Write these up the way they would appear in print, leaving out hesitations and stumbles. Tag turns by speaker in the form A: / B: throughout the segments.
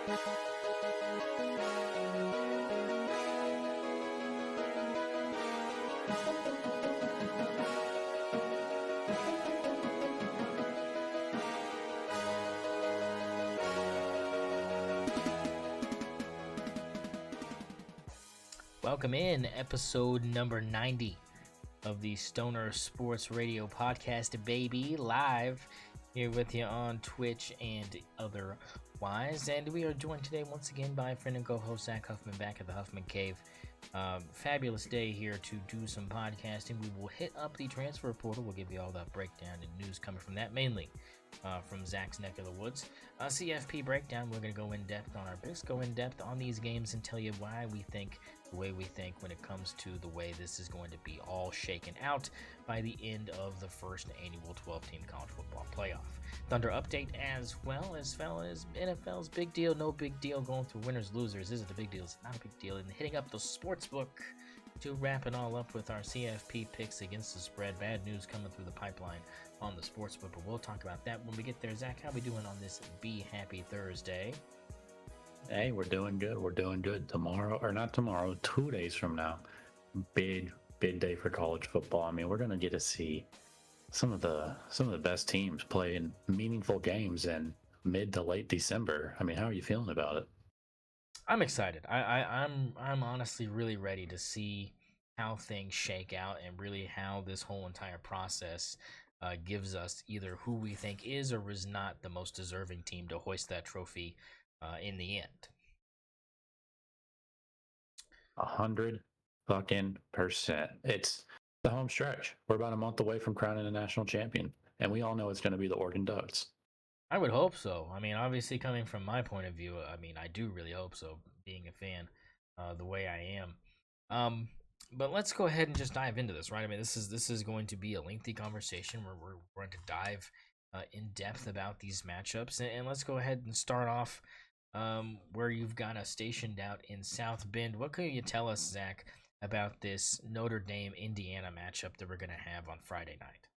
A: Welcome in episode number 90 of the St0ner Sports Radio podcast, baby, live here with you on Twitch and otherwise. And we are joined today once again by friend and co-host Zach Huffman back at the Huffman Cave. Fabulous day here to do some podcasting. We will hit up the transfer portal. We'll give you all that breakdown and news coming from that, mainly from Zach's neck of the woods. CFP breakdown, we're going to go in depth on our picks, go in depth on these games and tell you why we think the way we think when it comes to the way this is going to be all shaken out by the end of the first annual 12-team college football playoff. Thunder update as well as NFL's big deal, no big deal, going through winners, losers. Is it a big deal? It's not a big deal. And hitting up the sports book to wrap it all up with our CFP picks against the spread. Bad news coming through the pipeline on the sports book, but we'll talk about that when we get there. Zach, how we doing on this Be Happy Thursday?
B: Hey, we're doing good. We're doing good. Tomorrow, or not tomorrow, 2 days from now, big day for college football. I mean, we're gonna get to see some of the best teams play in meaningful games in mid to late December. I mean, how are you feeling about it?
A: I'm excited. I'm honestly really ready to see how things shake out and really how this whole entire process gives us either who we think is or is not the most deserving team to hoist that trophy in the end.
B: 100% It's the home stretch. We're about a month away from crowning a national champion, and we all know it's going to be the Oregon Ducks.
A: I would hope so. I mean, obviously, coming from my point of view, I mean, I do really hope so, being a fan the way I am. But let's go ahead and just dive into this, right? I mean, this is going to be a lengthy conversation where we're going to dive in depth about these matchups. And let's go ahead and start off where you've got us stationed out in South Bend. What can you tell us, Zach, about this Notre Dame-Indiana matchup that we're going to have on Friday night?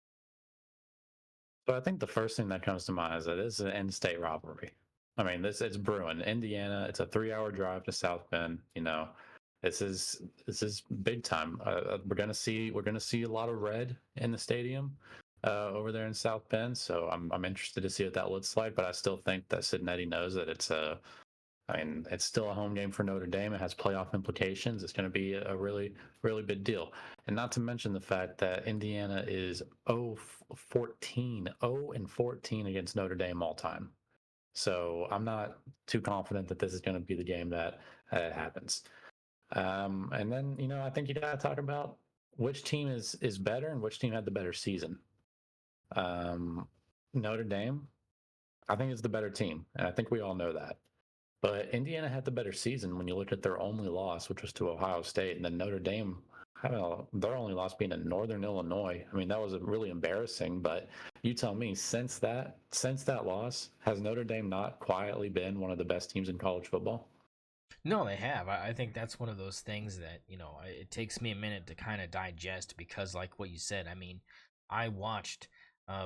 B: So I think the first thing that comes to mind is that it's an in-state rivalry. I mean, it's brewing. Indiana, it's a 3-hour drive to South Bend. You know, this is big time. We're gonna see a lot of red in the stadium over there in South Bend. So I'm interested to see what that looks like. But I still think that Cincinnati knows that it's still a home game for Notre Dame. It has playoff implications. It's going to be a really, really big deal. And not to mention the fact that Indiana is 0-14 against Notre Dame all time. So I'm not too confident that this is going to be the game that happens. And then, you know, I think you got to talk about which team is better and which team had the better season. Notre Dame, I think, is the better team. And I think we all know that. But Indiana had the better season when you look at their only loss, which was to Ohio State, and then Notre Dame, their only loss being in Northern Illinois. I mean, that was really embarrassing. But you tell me, since that loss, has Notre Dame not quietly been one of the best teams in college football?
A: No, they have. I think that's one of those things that, you know, it takes me a minute to kind of digest because, like what you said, I mean, I watched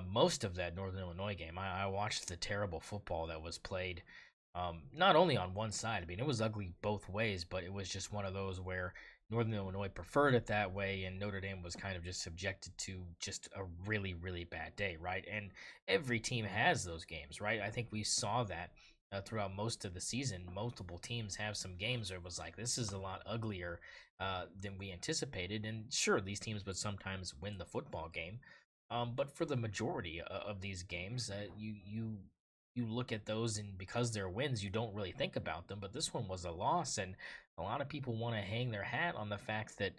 A: most of that Northern Illinois game. I watched the terrible football that was played. Not only on one side, I mean, it was ugly both ways, but it was just one of those where Northern Illinois preferred it that way, and Notre Dame was kind of just subjected to just a really, really bad day, right? And every team has those games, right? I think we saw that throughout most of the season. Multiple teams have some games where it was like, this is a lot uglier than we anticipated. And sure, these teams would sometimes win the football game, but for the majority of these games, you look at those, and because they're wins, you don't really think about them. But this one was a loss, and a lot of people want to hang their hat on the fact that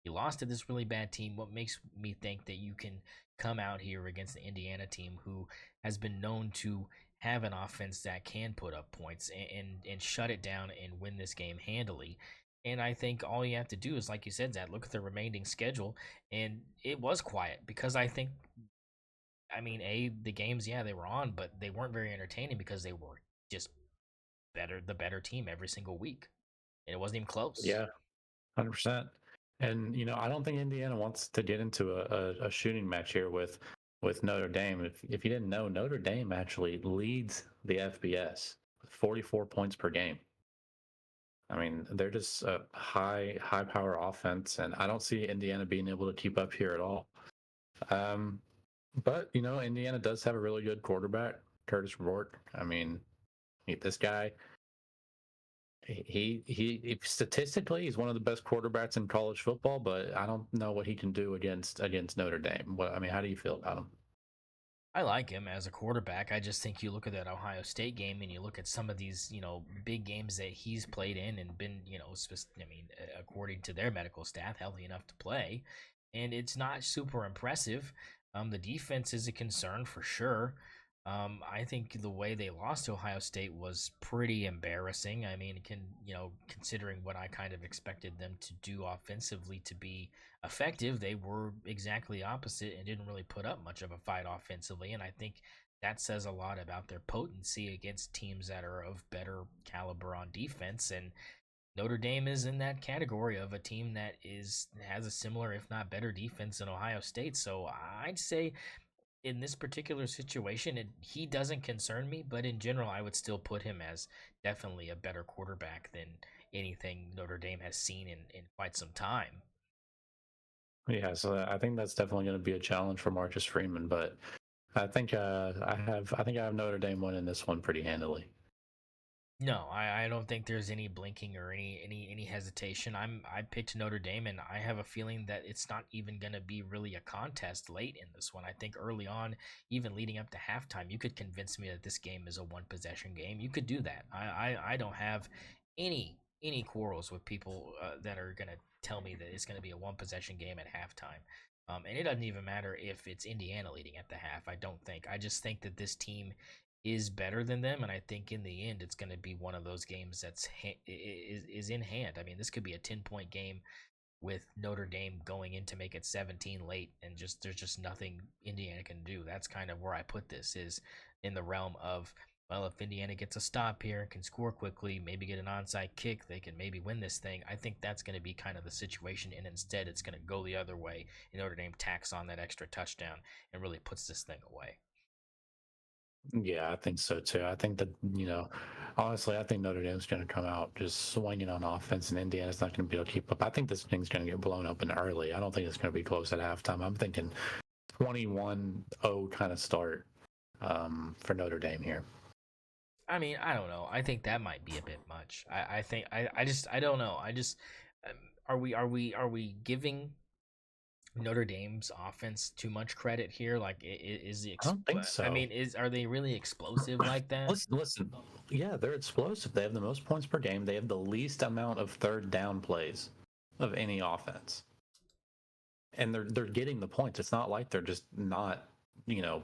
A: you lost to this really bad team. What makes me think that you can come out here against the Indiana team, who has been known to have an offense that can put up points and shut it down and win this game handily? And I think all you have to do is, like you said, Zach, look at the remaining schedule, and it was quiet because I mean, the games, yeah, they were on, but they weren't very entertaining because they were just the better team every single week. And it wasn't even close.
B: Yeah, 100%. And, you know, I don't think Indiana wants to get into a shooting match here with Notre Dame. If you didn't know, Notre Dame actually leads the FBS with 44 points per game. I mean, they're just a high power offense, and I don't see Indiana being able to keep up here at all. Um, but Indiana does have a really good quarterback, Curtis Rourke. I mean, this guy, he statistically he's one of the best quarterbacks in college football, but I don't know what he can do against Notre Dame. I mean, how do you feel about him?
A: I like him as a quarterback. I just think you look at that Ohio State game and you look at some of these, big games that he's played in and been, according to their medical staff, healthy enough to play, and it's not super impressive. The defense is a concern for sure. I think the way they lost to Ohio State was pretty embarrassing. I mean, considering what I kind of expected them to do offensively to be effective, they were exactly opposite and didn't really put up much of a fight offensively. And I think that says a lot about their potency against teams that are of better caliber on defense. And Notre Dame is in that category of a team that has a similar, if not better, defense than Ohio State. So I'd say in this particular situation, he doesn't concern me, but in general, I would still put him as definitely a better quarterback than anything Notre Dame has seen in quite some time.
B: Yeah, so I think that's definitely going to be a challenge for Marcus Freeman, but I think I have Notre Dame winning this one pretty handily.
A: No, I don't think there's any blinking or any hesitation. I picked Notre Dame, and I have a feeling that it's not even going to be really a contest late in this one. I think early on, even leading up to halftime, you could convince me that this game is a one possession game. You could do that. I don't have any quarrels with people that are going to tell me that it's going to be a one possession game at halftime. And it doesn't even matter if it's Indiana leading at the half. I don't think. I just think that this team is better than them, and I think in the end it's going to be one of those games is in hand. I mean, this could be a 10-point game with Notre Dame going in to make it 17 late, and there's just nothing Indiana can do. That's kind of where I put this, is in the realm of, well, if Indiana gets a stop here, can score quickly, maybe get an onside kick, they can maybe win this thing. I think that's going to be kind of the situation, and instead it's going to go the other way, and Notre Dame tacks on that extra touchdown and really puts this thing away.
B: Yeah, I think so too. I think that, honestly, I think Notre Dame's going to come out just swinging on offense, and Indiana's not going to be able to keep up. I think this thing's going to get blown open early. I don't think it's going to be close at halftime. I'm thinking 21-0 kind of start for Notre Dame here.
A: I mean, I don't know. I think that might be a bit much. I think I don't know. Um, are we giving Notre Dame's offense too much credit here? Like, is the
B: I don't think
A: I
B: so.
A: mean, are they really explosive like that?
B: Listen. Yeah, they're explosive. They have the most points per game. They have the least amount of third down plays of any offense, and they're getting the points. It's not like they're just not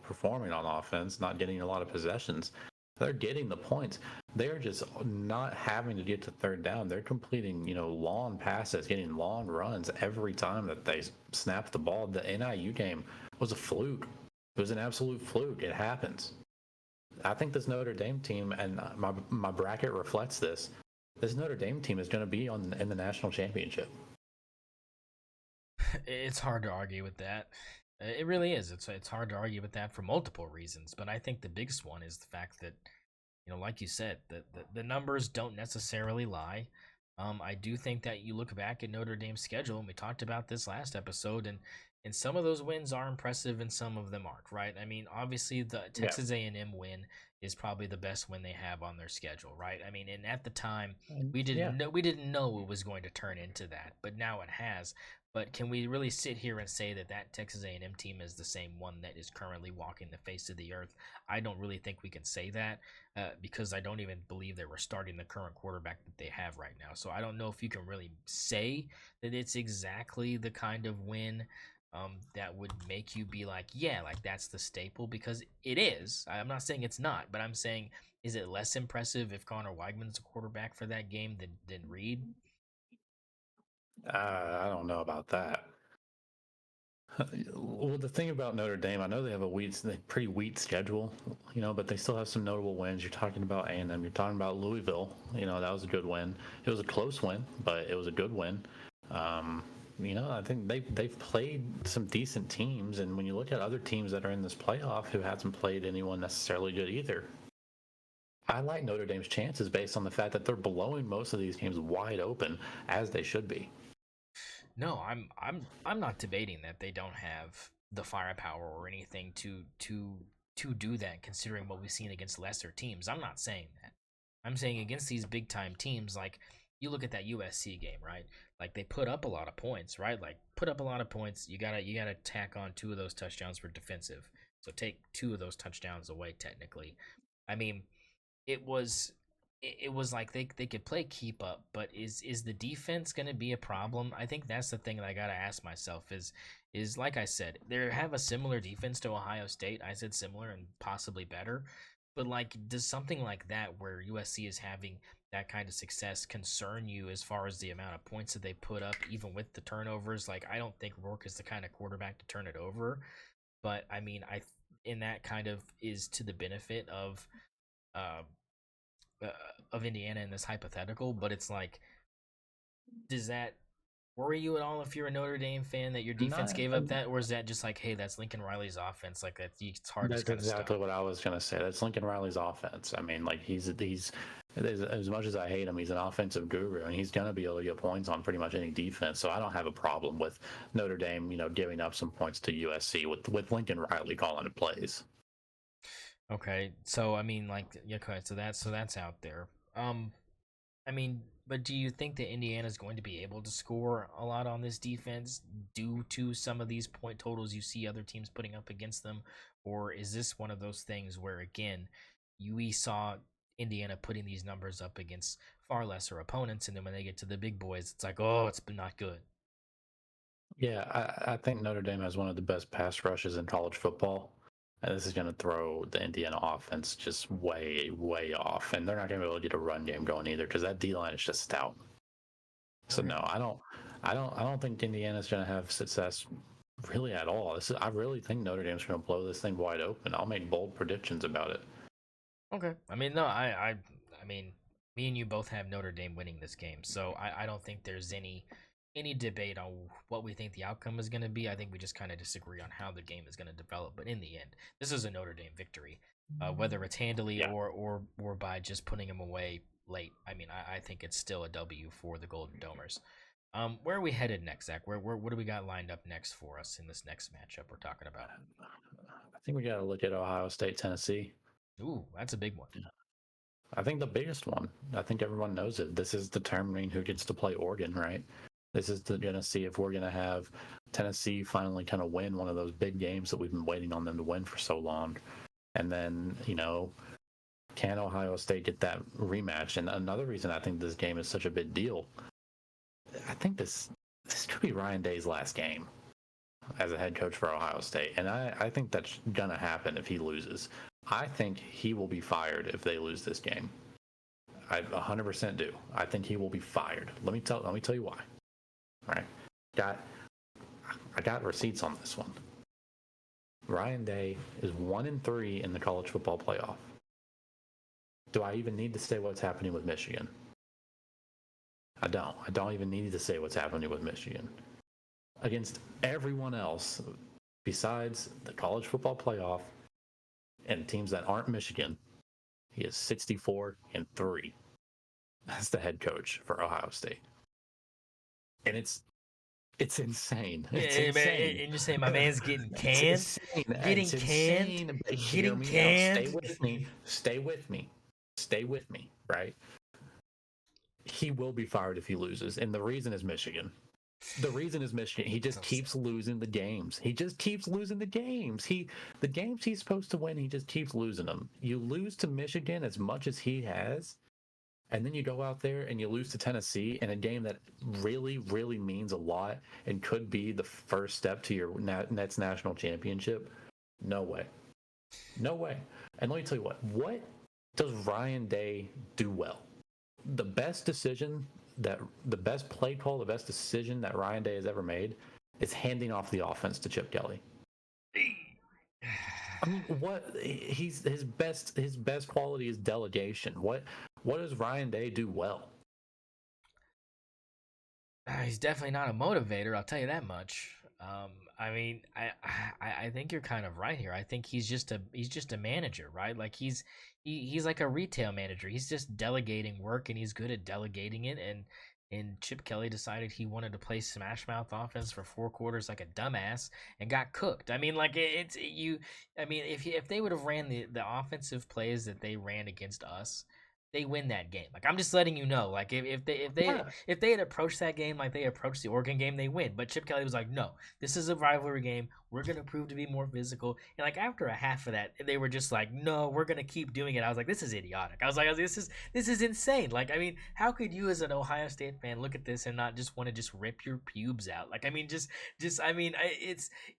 B: performing on offense, not getting a lot of possessions. They're getting the points. They're just not having to get to third down. They're completing long passes, getting long runs every time that they snap the ball. The NIU game was a fluke. It was an absolute fluke. It happens. I think this Notre Dame team, and my bracket reflects this. This Notre Dame team is going to be in the national championship.
A: It's hard to argue with that. It really is. It's hard to argue with that for multiple reasons, but I think the biggest one is the fact that, like you said, the numbers don't necessarily lie. I do think that you look back at Notre Dame's schedule, and we talked about this last episode, and some of those wins are impressive, and some of them aren't. Right? I mean, obviously the
B: Yeah.
A: Texas A&M win is probably the best win they have on their schedule. Right? I mean, and at the time
B: Yeah.
A: we didn't know it was going to turn into that, but now it has. But can we really sit here and say that Texas A&M team is the same one that is currently walking the face of the earth? I don't really think we can say that because I don't even believe they were starting the current quarterback that they have right now. So I don't know if you can really say that it's exactly the kind of win that would make you be like, yeah, like that's the staple, because it is. I'm not saying it's not, but I'm saying, is it less impressive if Connor Weigman's a quarterback for that game than Reed?
B: I don't know about that. Well, the thing about Notre Dame, I know they have pretty weak schedule, but they still have some notable wins. You're talking about A&M, you're talking about Louisville. That was a good win. It was a close win, but it was a good win. I think they've played some decent teams, and when you look at other teams that are in this playoff who hasn't played anyone necessarily good either. I like Notre Dame's chances based on the fact that they're blowing most of these games wide open as they should be.
A: No, I'm not debating that they don't have the firepower or anything to do that, considering what we've seen against lesser teams. I'm not saying that. I'm saying against these big time teams, like you look at that USC game, right? Like they put up a lot of points, right? Like put up a lot of points. You gotta tack on 2 of those touchdowns for defensive. So take 2 of those touchdowns away technically. I mean, it was it was like they could play keep up, but is the defense going to be a problem? I think that's the thing that I got to ask myself is like I said, they have a similar defense to Ohio State. I said similar and possibly better. But like does something like that where USC is having that kind of success concern you as far as the amount of points that they put up even with the turnovers? Like I don't think Rourke is the kind of quarterback to turn it over, but I mean, I in that kind of is to the benefit uh, uh, of Indiana in this hypothetical, but it's like, does that worry you at all if you're a Notre Dame fan that your defense
B: Not,
A: gave up that, or is that just like, hey, that's Lincoln Riley's offense, like that it's hard to
B: that's
A: kind of
B: exactly
A: stop?
B: what I was going to say. That's Lincoln Riley's offense. I mean, like he's as much as I hate him, he's an offensive guru, and he's going to be able to get points on pretty much any defense. So I don't have a problem with Notre Dame, giving up some points to USC with Lincoln Riley calling the plays.
A: Okay, so I mean, like, yeah, okay, so that's out there. I mean, but do you think that Indiana's going to be able to score a lot on this defense due to some of these point totals you see other teams putting up against them? Or is this one of those things where, again, we saw Indiana putting these numbers up against far lesser opponents, and then when they get to the big boys, it's like, oh, it's been not good.
B: Yeah, I think Notre Dame has one of the best pass rushes in college football. And this is going to throw the Indiana offense just way, way off. And they're not going to be able to get a run game going either because that D line is just stout. So
A: Okay.
B: no, I don't think Indiana's going to have success really at all. I really think Notre Dame's going to blow this thing wide open. I'll make bold predictions about it.
A: Okay. I mean, no, I mean, me and you both have Notre Dame winning this game, so I don't think there's any debate on what we think the outcome is going to be. I think we just kind of disagree on how the game is going to develop. But in the end, this is a Notre Dame victory, whether it's handily
B: Yeah.
A: or by just putting them away late. I mean, I think it's still a W for the Golden Domers. Where are we headed next, Zach? Where what do we got lined up next for us in this next matchup we're talking about?
B: I think we got to look at Ohio State, Tennessee.
A: Ooh, that's a big one.
B: I think the biggest one. I think everyone knows it. This is determining who gets to play Oregon, right? This is going to see if we're going to have Tennessee finally kind of win one of those big games that we've been waiting on them to win for so long. And then, can Ohio State get that rematch? And another reason I think this game is such a big deal, I think this could be Ryan Day's last game as a head coach for Ohio State. And I think that's going to happen if he loses. I think he will be fired if they lose this game. I 100% do. I think he will be fired. Let me tell you why. All right. I got receipts on this one. Ryan Day is 1-3 in the college football playoff. Do I even need to say what's happening with Michigan? I don't. I don't even need to say what's happening with Michigan. Against everyone else besides the college football playoff and teams that aren't Michigan, he is 64-3 as the head coach for Ohio State. And it's insane. It's insane.
A: And you're saying my man's getting
B: It's
A: canned?
B: insane.
A: Getting
B: It's
A: canned?
B: insane. But hear
A: Getting
B: me out.
A: canned?
B: Stay with me. Stay with me. Stay with me. Right? He will be fired if he loses, and the reason is Michigan. The reason is Michigan. He just keeps losing the games. He just keeps losing the games. The games he's supposed to win, he just keeps losing them. You lose to Michigan as much as he has, and then you go out there and you lose to Tennessee in a game that really, really means a lot and could be the first step to your Nets national championship. No way. No way. And let me tell you what does Ryan Day do well? The best play call, the best decision that Ryan Day has ever made is handing off the offense to Chip Kelly. I mean, his best quality is delegation. What does Ryan Day do well?
A: He's definitely not a motivator, I'll tell you that much. I mean, I think you're kind of right here. I think he's just a manager, right? Like he's like a retail manager. He's just delegating work, and he's good at delegating it. And Chip Kelly decided he wanted to play smash mouth offense for 4 quarters like a dumbass and got cooked. I mean, like it's you. I mean, if they would have ran the offensive plays that they ran against us, they win that game. Like I'm just letting you know. Like
B: Yeah.
A: if they had approached that game like they approached the Oregon game, they win. But Chip Kelly was like, no, this is a rivalry game. We're gonna prove to be more physical. And like after a half of that, they were just like, no, we're gonna keep doing it. I was like, this is idiotic. This is insane. Like I mean, how could you as an Ohio State fan look at this and not just want to just rip your pubes out? Like I mean, just I mean,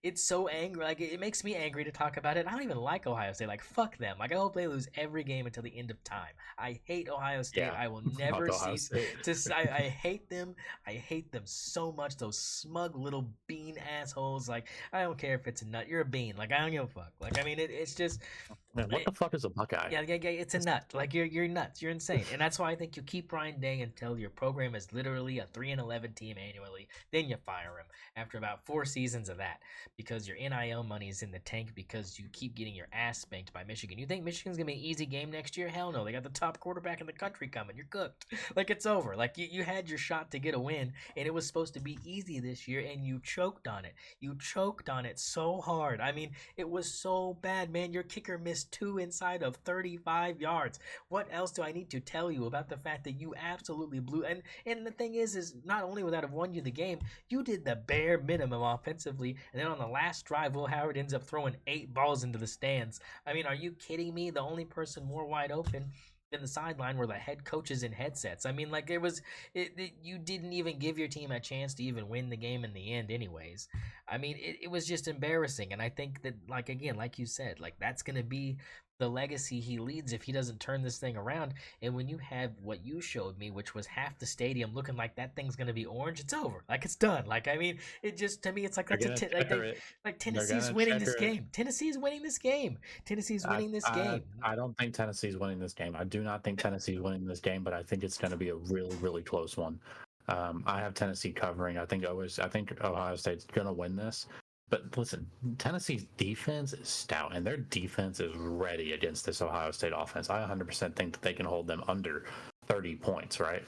A: it's so angry. Like it makes me angry to talk about it. I don't even like Ohio State. Like fuck them. Like I hope they lose every game until the end of time. I hate Ohio State.
B: Yeah.
A: I will
B: Fuck
A: never
B: Ohio
A: cease
B: State.
A: to. I hate them. I hate them so much. Those smug little bean assholes. Like I don't care if it's a nut. You're a bean. Like I don't give a fuck. Like I mean, it's just.
B: Man, what
A: It,
B: the fuck is a Buckeye?
A: yeah, it's a nut. Like you're nuts. You're insane, and that's why I think you keep Ryan Day until your program is literally a 3-11 team annually. Then you fire him after about 4 seasons of that because your NIL money is in the tank because you keep getting your ass spanked by Michigan. You think Michigan's gonna be an easy game next year? Hell no. They got the top quarterback in the country coming. You're cooked. Like it's over. Like you had your shot to get a win, and it was supposed to be easy this year, and you choked on it. You choked on it so hard. I mean, it was so bad, man. Your kicker missed two inside of 35 yards. What else do I need to tell you about the fact that you absolutely blew? And the thing is not only would that have won you the game, you did the bare minimum offensively, and then on the last drive, Will Howard ends up throwing 8 balls into the stands. I mean, are you kidding me? The only person more wide open in the sideline were the head coaches in headsets. I mean, like you didn't even give your team a chance to even win the game in the end, anyways. I mean, it was just embarrassing, and I think that, like again, like you said, like that's gonna be the legacy he leads if he doesn't turn this thing around. And when you have what you showed me, which was half the stadium looking like that thing's gonna be orange, it's over. Like it's done. Like I mean, it just to me, it's like
B: They're
A: that's
B: gonna
A: like
B: checker it.
A: like
B: They're
A: Tennessee's
B: gonna
A: winning
B: checker
A: this
B: it.
A: game. Tennessee's winning this game. Tennessee's winning this game.
B: I don't think Tennessee's winning this game. I do not think Tennessee's winning this game, but I think it's going to be a really, really close one. I have Tennessee covering. I think Ohio State's going to win this. But listen, Tennessee's defense is stout, and their defense is ready against this Ohio State offense. I 100% think that they can hold them under 30 points, right?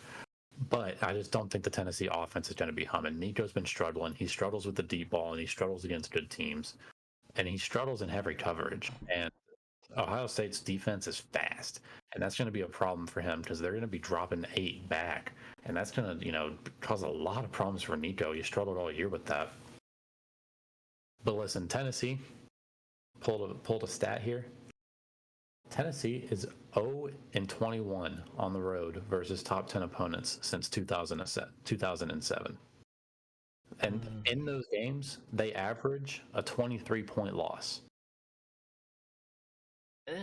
B: But I just don't think the Tennessee offense is going to be humming. Nico's been struggling. He struggles with the deep ball, and he struggles against good teams, and he struggles in heavy coverage. And Ohio State's defense is fast, and that's going to be a problem for him because they're going to be dropping 8 back, and that's going to, cause a lot of problems for Nico. He struggled all year with that. But listen, Tennessee pulled a stat here. Tennessee is 0-21 on the road versus top 10 opponents since 2007. And in those games, they average a 23-point loss.
A: Ugh,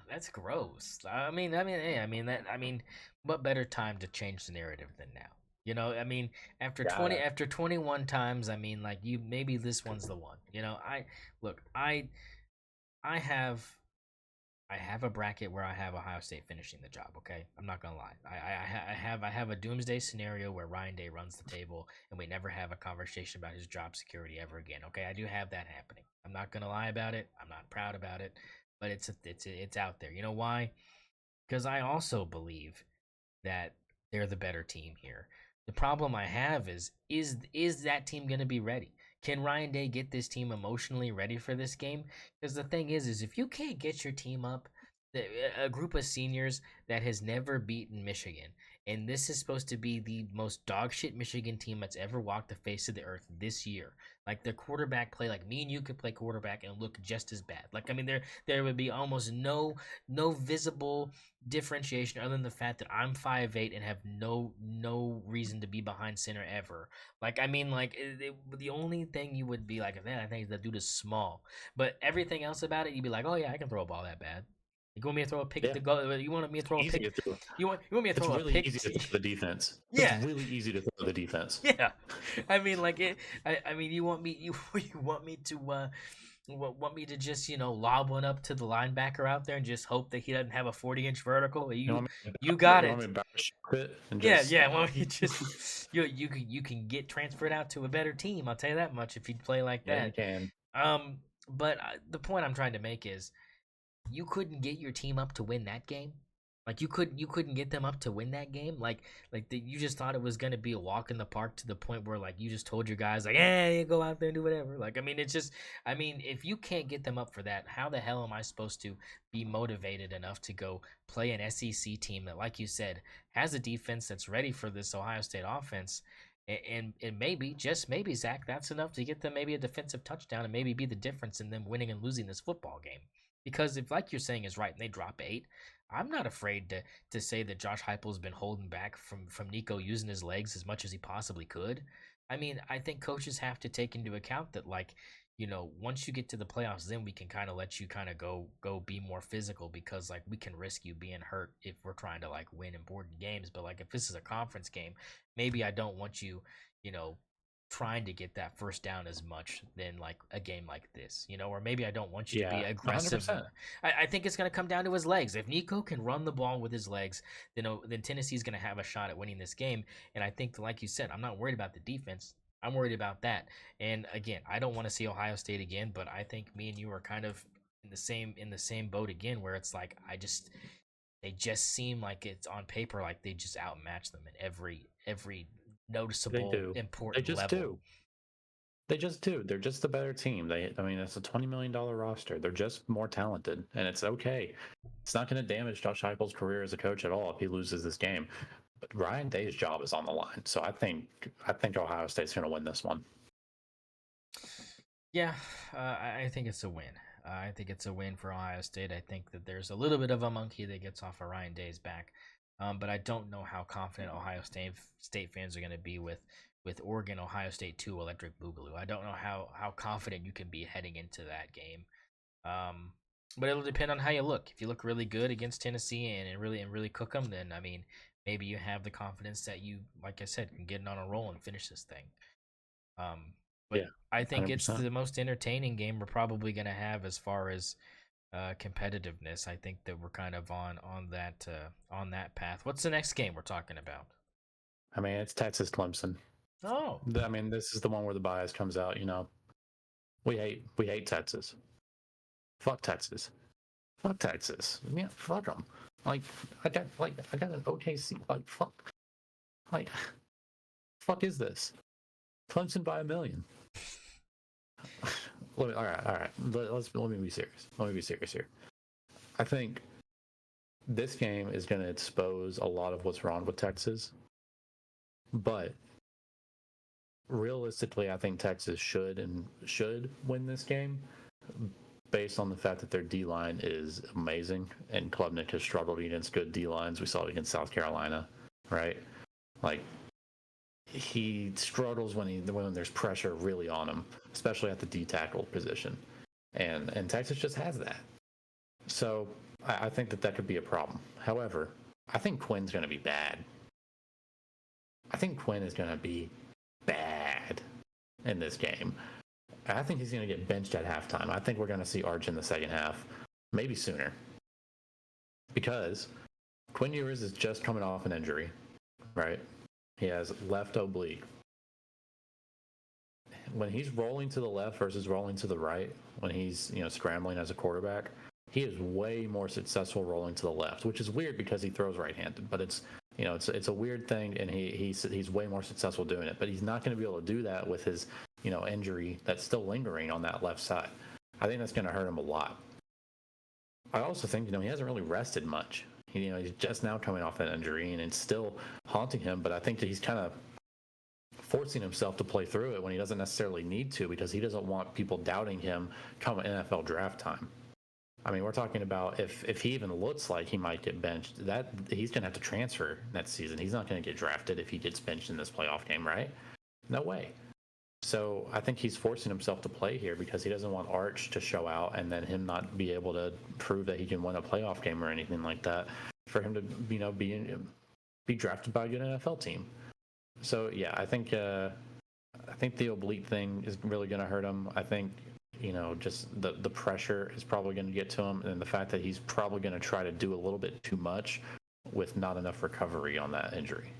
A: that's gross. What better time to change the narrative than now? I mean, after 21 times, I mean, like you maybe this one's the one. I have a bracket where I have Ohio State finishing the job. Okay, I'm not gonna lie. I have a doomsday scenario where Ryan Day runs the table and we never have a conversation about his job security ever again. Okay, I do have that happening. I'm not gonna lie about it. I'm not proud about it, but it's out there. You know why? Because I also believe that they're the better team here. The problem I have is that team going to be ready? Can Ryan Day get this team emotionally ready for this game? Because the thing is if you can't get your team up, a group of seniors that has never beaten Michigan, and this is supposed to be the most dogshit Michigan team that's ever walked the face of the earth this year. Like their quarterback play, like me and you could play quarterback and look just as bad. Like I mean, there would be almost no visible differentiation other than the fact that I'm 5'8" and have no reason to be behind center ever. Like I mean, like the only thing you would be like, man, I think that dude is small, but everything else about it, you'd be like, oh yeah, I can throw a ball that bad. You want me to throw a pick at the goal? You want me to throw a pick? You want me to throw a pick?
B: It's really easy to throw the defense.
A: Yeah.
B: It's really easy to throw the defense.
A: Yeah. I mean, like it. I mean, you want me to Want me to just lob one up to the linebacker out there and just hope that he doesn't have a 40-inch vertical?
B: You
A: You
B: want me
A: you
B: to,
A: got
B: you want me
A: it.
B: to bounce it and
A: Yeah,
B: just
A: yeah. Well, you just you can get transferred out to a better team. I'll tell you that much if you play like
B: yeah, you
A: that.
B: can.
A: But the point I'm trying to make is you couldn't get your team up to win that game. Like you couldn't get them up to win that game. You just thought it was gonna be a walk in the park to the point where like you just told your guys like, yeah, go out there and do whatever. Like I mean, it's just I mean, if you can't get them up for that, how the hell am I supposed to be motivated enough to go play an SEC team that, like you said, has a defense that's ready for this Ohio State offense? And maybe, just maybe, Zach, that's enough to get them maybe a defensive touchdown and maybe be the difference in them winning and losing this football game. Because if, like you're saying, is right and they drop 8, I'm not afraid to say that Josh Heupel's been holding back from Nico using his legs as much as he possibly could. I mean, I think coaches have to take into account that, like, once you get to the playoffs, then we can kind of let you kind of go be more physical, because like we can risk you being hurt if we're trying to like win important games. But like if this is a conference game, maybe I don't want you, you know, trying to get that first down as much than like a game like this, or maybe I don't want you to be
B: Yeah,
A: aggressive.
B: 100%.
A: I think it's going to come down to his legs. If Nico can run the ball with his legs, then Tennessee's going to have a shot at winning this game. And I think, like you said, I'm not worried about the defense. I'm worried about that. And again, I don't want to see Ohio State again, but I think me and you are kind of in the same boat again, where it's like they just seem like it's on paper like they just outmatch them in every
B: They
A: noticeable
B: do. They
A: important
B: just
A: level.
B: do. They just do. They're just the better team. I mean, it's a $20 million roster. They're just more talented, and it's okay. It's not going to damage Josh Heupel's career as a coach at all if he loses this game. But Ryan Day's job is on the line, so I think Ohio State's going to win this one.
A: Yeah, I think it's a win. I think it's a win for Ohio State. I think that there's a little bit of a monkey that gets off of Ryan Day's back, but I don't know how confident Ohio State fans are going to be with Oregon Ohio State 2 Electric Boogaloo. I don't know how confident you can be heading into that game. Um, but it'll depend on how you look. If you look really good against Tennessee and really cook them, then I mean maybe you have the confidence that you, like I said, can get on a roll and finish this thing. Um, but
B: Yeah,
A: I think it's
B: 100%.
A: the most entertaining game we're probably going to have as far as competitiveness. I think that we're kind of on that path. What's the next game we're talking about?
B: I mean, it's Texas Clemson.
A: Oh,
B: I mean, this is the one where the bias comes out. We hate Texas. Fuck Texas. Fuck Texas. Yeah, fuck them. Like I got an OKC. Like fuck. Like fuck is this? Clemson by 1,000,000. All right. Let me be serious. Let me be serious here. I think this game is going to expose a lot of what's wrong with Texas, but realistically, I think Texas should win this game based on the fact that their D line is amazing, and Klubnik has struggled against good D lines. We saw it against South Carolina, right? Like he struggles when there's pressure really on him, especially at the D tackle position, and Texas just has that. So I think that could be a problem. However, I think Quinn's going to be bad. I think Quinn is going to be bad in this game. I think he's going to get benched at halftime. I think we're going to see Arch in the second half, maybe sooner, because Quinn Ewers is just coming off an injury, right? He has left oblique. When he's rolling to the left versus rolling to the right, when he's scrambling as a quarterback, he is way more successful rolling to the left, which is weird because he throws right-handed. But it's a weird thing, and he's way more successful doing it. But he's not going to be able to do that with his injury that's still lingering on that left side. I think that's going to hurt him a lot. I also think he hasn't really rested much. He's just now coming off that injury, and it's still haunting him. But I think that he's kind of forcing himself to play through it when he doesn't necessarily need to, because he doesn't want people doubting him come NFL draft time. I mean, we're talking about if he even looks like he might get benched, that he's going to have to transfer next season. He's not going to get drafted if he gets benched in this playoff game, right? No way. So I think he's forcing himself to play here because he doesn't want Arch to show out and then him not be able to prove that he can win a playoff game or anything like that, for him to be drafted by a good NFL team. So yeah, I think the oblique thing is really going to hurt him. I think just the pressure is probably going to get to him, and the fact that he's probably going to try to do a little bit too much with not enough recovery on that injury.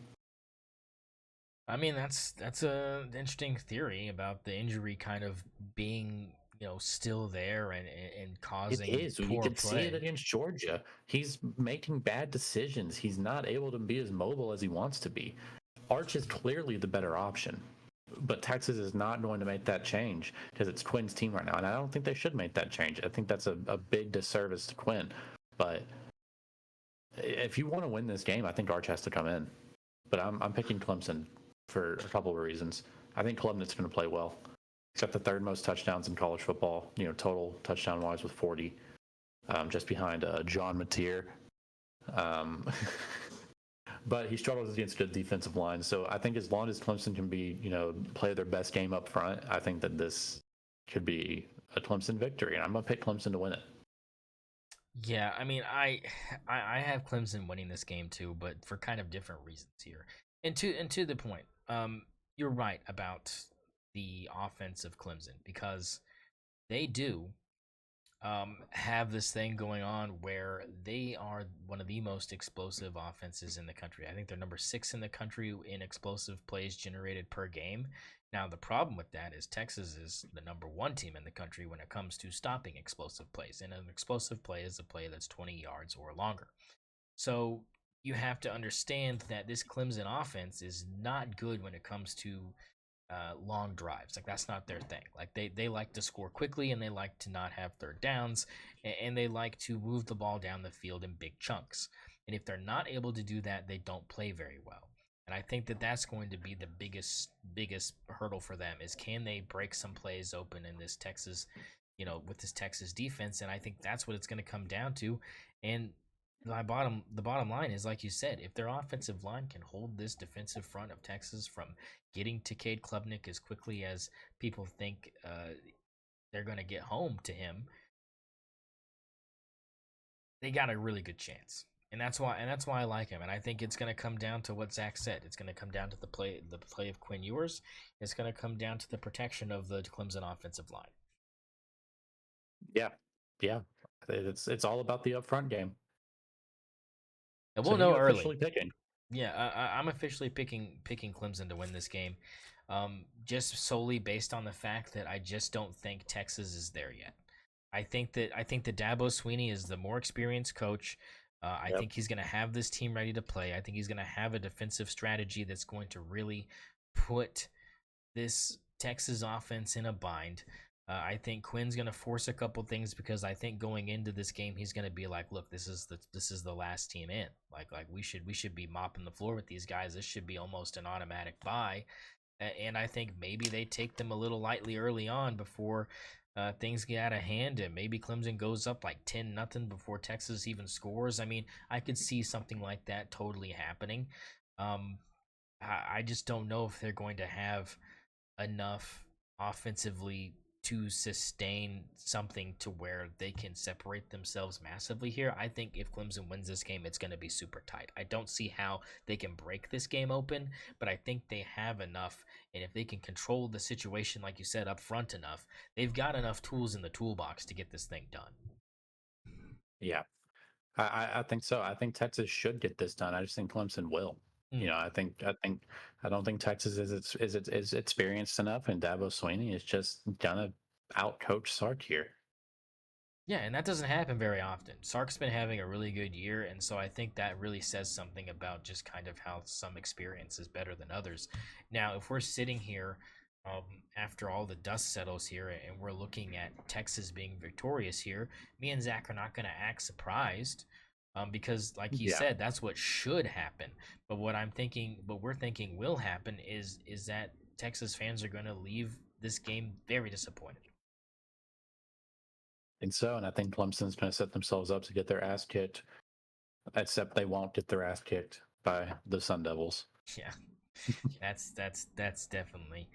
A: I mean, that's a interesting theory about the injury kind of being, still there and
B: It
A: causing
B: is. You
A: poor
B: could see it
A: play.
B: against Georgia. He's making bad decisions. He's not able to be as mobile as he wants to be. Arch is clearly the better option, but Texas is not going to make that change because it's Quinn's team right now, and I don't think they should make that change. I think that's a big disservice to Quinn. But if you want to win this game, I think Arch has to come in. But I'm picking Clemson for a couple of reasons. I think Clemson's going to play well. He's got the third most touchdowns in college football, total touchdown wise with 40, just behind John Mateer. Um, but he struggles against good defensive lines. So I think as long as Clemson can be, play their best game up front, I think that this could be a Clemson victory. And I'm going to pick Clemson to win it.
A: Yeah, I mean, I have Clemson winning this game too, but for kind of different reasons here. And to the point, you're right about the offense of Clemson because they do have this thing going on where they are one of the most explosive offenses in the country. I think they're number 6 in the country in explosive plays generated per game. Now, the problem with that is Texas is the number 1 team in the country when it comes to stopping explosive plays. And an explosive play is a play that's 20 yards or longer. So you have to understand that this Clemson offense is not good when it comes to long drives. Like that's not their thing. Like they like to score quickly and they like to not have third downs and they like to move the ball down the field in big chunks. And if they're not able to do that, they don't play very well. And I think that that's going to be the biggest hurdle for them is can they break some plays open in this Texas, with this Texas defense? And I think that's what it's going to come down to. And the bottom line is like you said, if their offensive line can hold this defensive front of Texas from getting to Cade Klubnik as quickly as people think they're going to get home to him, they got a really good chance. And that's why I like him. And I think it's going to come down to what Zach said. It's going to come down to the play of Quinn Ewers. It's going to come down to the protection of the Clemson offensive line.
B: Yeah. Yeah. It's all about the upfront game.
A: And
B: So
A: we'll
B: who
A: know
B: you
A: early.
B: officially picking?
A: Yeah, I'm officially picking Clemson to win this game, just solely based on the fact that I just don't think Texas is there yet. I think that Dabo Sweeney is the more experienced coach. I
B: Yep.
A: think he's going to have this team ready to play. I think he's going to have a defensive strategy that's going to really put this Texas offense in a bind. I think Quinn's going to force a couple things because I think going into this game he's going to be like, look, this is the last team in. Like we should be mopping the floor with these guys. This should be almost an automatic bye. And I think maybe they take them a little lightly early on before things get out of hand, and maybe Clemson goes up like 10-0 before Texas even scores. I mean, I could see something like that totally happening. Um, I just don't know if they're going to have enough offensively to sustain something to where they can separate themselves massively here. I think if Clemson wins this game, it's going to be super tight. I don't see how they can break this game open, but I think they have enough. And if they can control the situation, like you said, up front enough, they've got enough tools in the toolbox to get this thing done.
B: Yeah. I think so. I think Texas should get this done. I just think Clemson will.
A: Mm.
B: I don't think Texas is experienced enough, and Dabo Sweeney is just gonna outcoach Sark here.
A: Yeah, and that doesn't happen very often. Sark's been having a really good year, and so I think that really says something about just kind of how some experience is better than others. Now, if we're sitting here after all the dust settles here and we're looking at Texas being victorious here, me and Zach are not going to act surprised because, like he
B: Yeah.
A: said, that's what should happen. But what we're thinking will happen is that Texas fans are going to leave this game very disappointed.
B: And so, and I think Clemson's going to set themselves up to get their ass kicked, except they won't get their ass kicked by the Sun Devils.
A: Yeah, that's definitely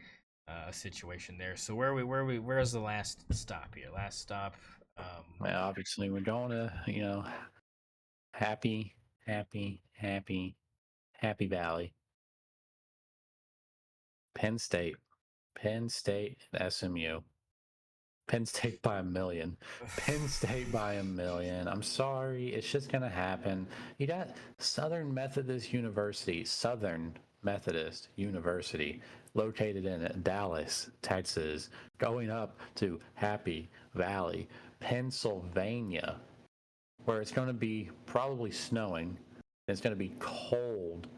A: a situation there. So where's the last stop here? Last stop.
B: Well, obviously, we're going to, happy, happy, happy, happy Valley. Penn State, Penn State, and SMU. Penn State by a million. Penn State by a million. I'm sorry. It's just going to happen. You got Southern Methodist University, located in Dallas, Texas, going up to Happy Valley, Pennsylvania, where it's going to be probably snowing. It's going to be cold.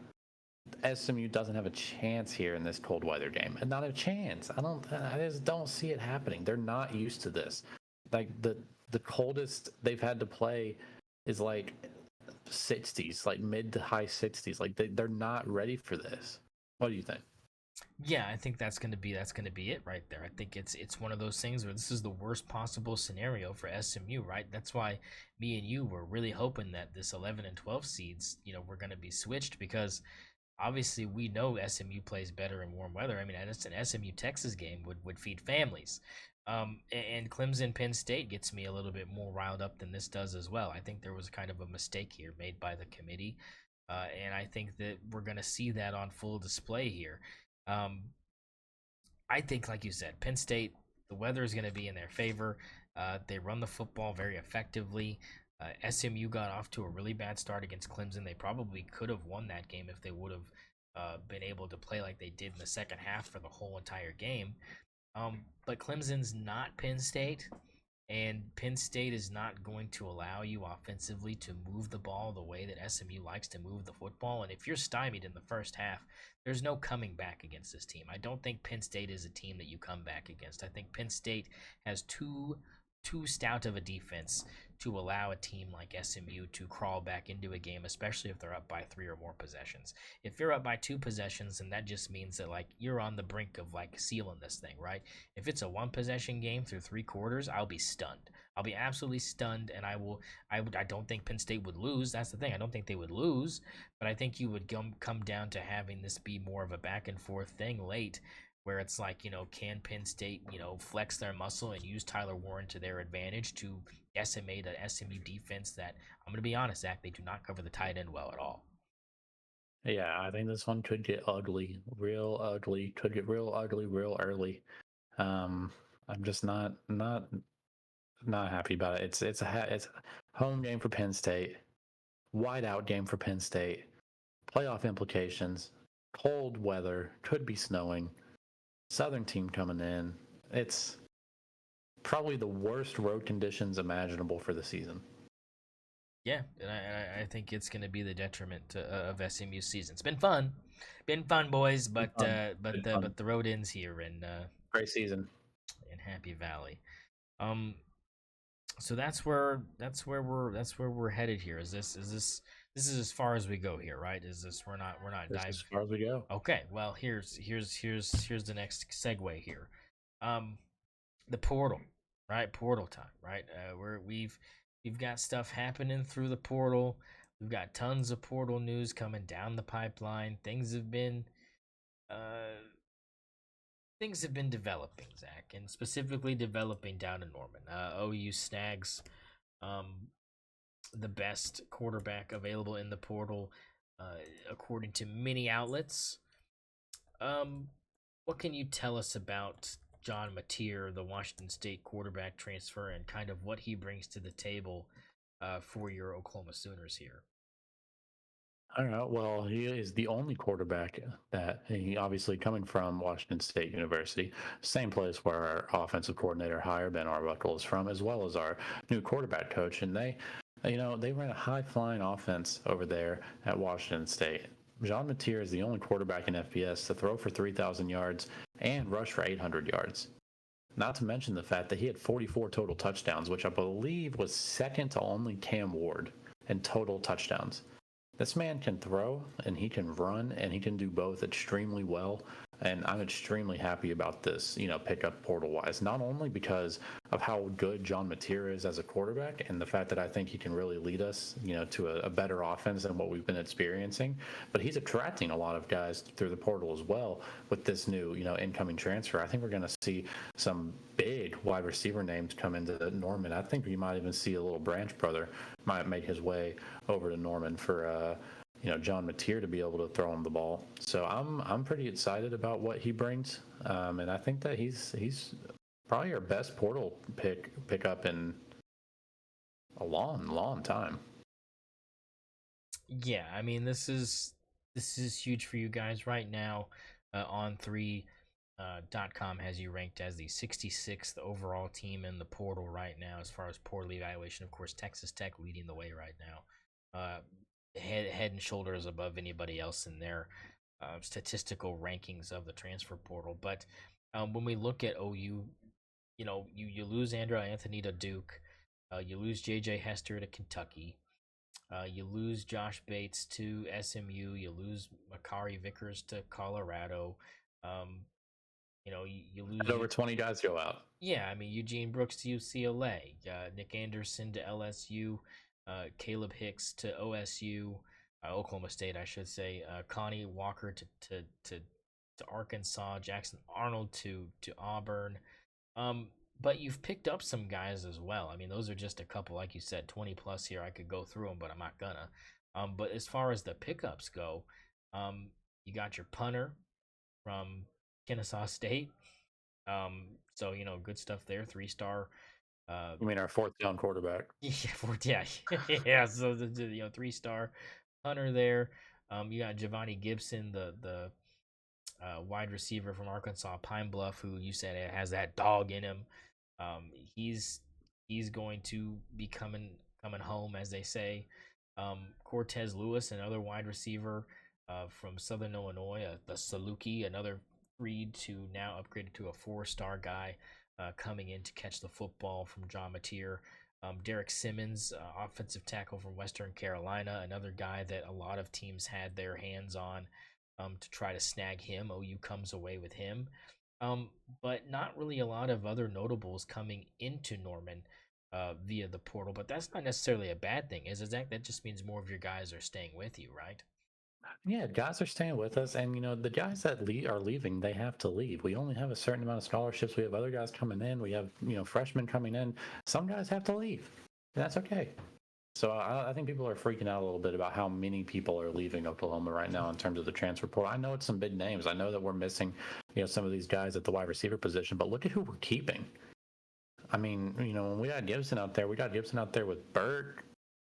B: SMU doesn't have a chance here in this cold weather game, and not a chance. I just don't see it happening. They're not used to this. Like the coldest they've had to play is like 60s, like mid to high 60s. Like they're not ready for this. What do you think?
A: Yeah, I think that's gonna be it right there. I think it's one of those things where this is the worst possible scenario for SMU, right? That's why me and you were really hoping that this 11 and 12 seeds, were gonna be switched because obviously we know SMU plays better in warm weather. I mean, an SMU Texas game would feed families. And Clemson Penn State gets me a little bit more riled up than this does as well. I think there was kind of a mistake here made by the committee, and I think that we're going to see that on full display here. Um, I think, like you said, Penn State, the weather is going to be in their favor. They run the football very effectively. SMU got off to a really bad start against Clemson. They probably could have won that game if they would have been able to play like they did in the second half for the whole entire game. But Clemson's not Penn State, and Penn State is not going to allow you offensively to move the ball the way that SMU likes to move the football. And if you're stymied in the first half, there's no coming back against this team. I don't think Penn State is a team that you come back against. I think Penn State has too stout of a defense to allow a team like SMU to crawl back into a game, especially if they're up by 3 or more possessions. If you're up by 2 possessions, then that just means that like you're on the brink of like sealing this thing, right? If it's a 1 possession game through 3 quarters, I'll be stunned. I'll be absolutely stunned, and I don't think Penn State would lose. That's the thing. I don't think they would lose, but I think you would come down to having this be more of a back and forth thing late, where it's like, can Penn State, flex their muscle and use Tyler Warren to their advantage to decimate an SMU defense that, I'm going to be honest, Zach, they do not cover the tight end well at all.
B: Yeah, I think this one could get ugly, real ugly. Could get real ugly real early. I'm just not happy about it. It's a home game for Penn State, wide out game for Penn State, playoff implications, cold weather, could be snowing, Southern team coming in. It's probably the worst road conditions imaginable for the season.
A: Yeah, and I think it's going to be the detriment of SMU's season. It's been fun, boys,
B: Good
A: but
B: fun. Good fun.
A: but the road ends here
B: Great season.
A: in Happy Valley. Um, so that's where we're headed here. This is as far as we go here, right? Is this we're not
B: This is
A: diving.
B: as far as we go.
A: Okay, well here's the next segue here. Um, the portal, right? Portal time, right? We've got stuff happening through the portal. We've got tons of portal news coming down the pipeline. Uh things have been developing, Zach, and specifically developing down in Norman. OU snags um the best quarterback available in the portal, according to many outlets. Um, what can you tell us about John Mateer, the Washington State quarterback transfer, and kind of what he brings to the table for your Oklahoma Sooners here?
B: I don't know. Well, he is the only quarterback that he obviously coming from Washington State University, same place where our offensive coordinator hire Ben Arbuckle is from, as well as our new quarterback coach. And they ran a high flying offense over there at Washington State. Jean Mateer is the only quarterback in FBS to throw for 3,000 yards and rush for 800 yards. Not to mention the fact that he had 44 total touchdowns, which I believe was second to only Cam Ward in total touchdowns. This man can throw and he can run and he can do both extremely well. And I'm extremely happy about this, pickup portal wise, not only because of how good John Mateer is as a quarterback and the fact that I think he can really lead us, to a better offense than what we've been experiencing, but he's attracting a lot of guys through the portal as well with this new, incoming transfer. I think we're going to see some big wide receiver names come into Norman. I think we might even see a little Branch brother might make his way over to Norman for, John Mateer to be able to throw him the ball. So I'm pretty excited about what he brings, and I think that he's probably our best portal pickup in a long time.
A: Yeah, I mean this is huge for you guys right now. On three .com has you ranked as the 66th overall team in the portal right now as far as portal evaluation. Of course, Texas Tech leading the way right now, head and shoulders above anybody else in their statistical rankings of the transfer portal. But when we look at OU, you lose Andrew Anthony to Duke, you lose JJ Hester to Kentucky. You lose Josh Bates to SMU. You lose Makari Vickers to Colorado. Um, you lose
B: And over
A: you.
B: 20 guys go out.
A: Yeah, I mean Eugene Brooks to UCLA, Nick Anderson to LSU, Caleb Hicks to OSU, Oklahoma State, I should say. Connie Walker to Arkansas, Jackson Arnold to Auburn. Um, but you've picked up some guys as well. I mean, those are just a couple, like you said, 20 plus here. I could go through them, but I'm not gonna. But as far as the pickups go, um, you got your punter from Kennesaw State. So good stuff there. 3-star.
B: You mean our fourth down quarterback?
A: Yeah, yeah. So the 3-star punter there. You got Giovanni Gibson, the wide receiver from Arkansas, Pine Bluff, who you said has that dog in him. Um, he's he's going to be coming home, as they say. Cortez Lewis, another wide receiver from Southern Illinois, the Saluki, another breed to now upgraded to a 4-star guy coming in to catch the football from John Mateer. Derek Simmons, offensive tackle from Western Carolina, another guy that a lot of teams had their hands on to try to snag him. OU comes away with him. Um, but not really a lot of other notables coming into Norman via the portal. But that's not necessarily a bad thing, is it, Zach? That just means more of your guys are staying with you, right?
B: Yeah, guys are staying with us, and the guys that are leaving, they have to leave. We only have a certain amount of scholarships. We have other guys coming in. We have freshmen coming in. Some guys have to leave, and that's okay. So I think people are freaking out a little bit about how many people are leaving Oklahoma right now in terms of the transfer portal. I know it's some big names. I know that we're missing, some of these guys at the wide receiver position, but look at who we're keeping. I mean, when we got Gibson out there, we got Gibson out there with Burt.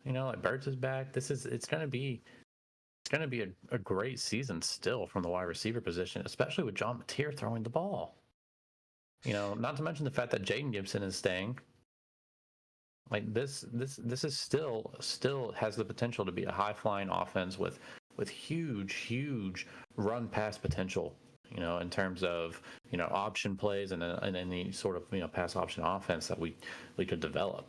B: Like Burt's is back. It's going to be a great season still from the wide receiver position, especially with John Mateer throwing the ball. Not to mention the fact that Jaden Gibson is staying. Like this is still has the potential to be a high flying offense with huge run pass potential. In terms of option plays and any sort of pass option offense that we could develop.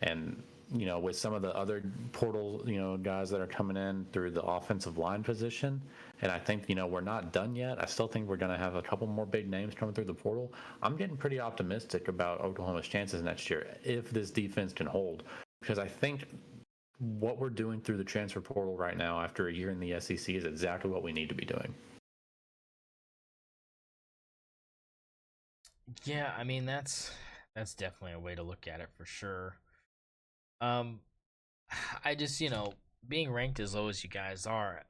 B: And with some of the other portal, guys that are coming in through the offensive line position, and I think, we're not done yet. I still think we're going to have a couple more big names coming through the portal. I'm getting pretty optimistic about Oklahoma's chances next year if this defense can hold, because I think what we're doing through the transfer portal right now after a year in the SEC is exactly what we need to be doing.
A: Yeah, I mean that's definitely a way to look at it for sure. Um, I just being ranked as low as you guys are,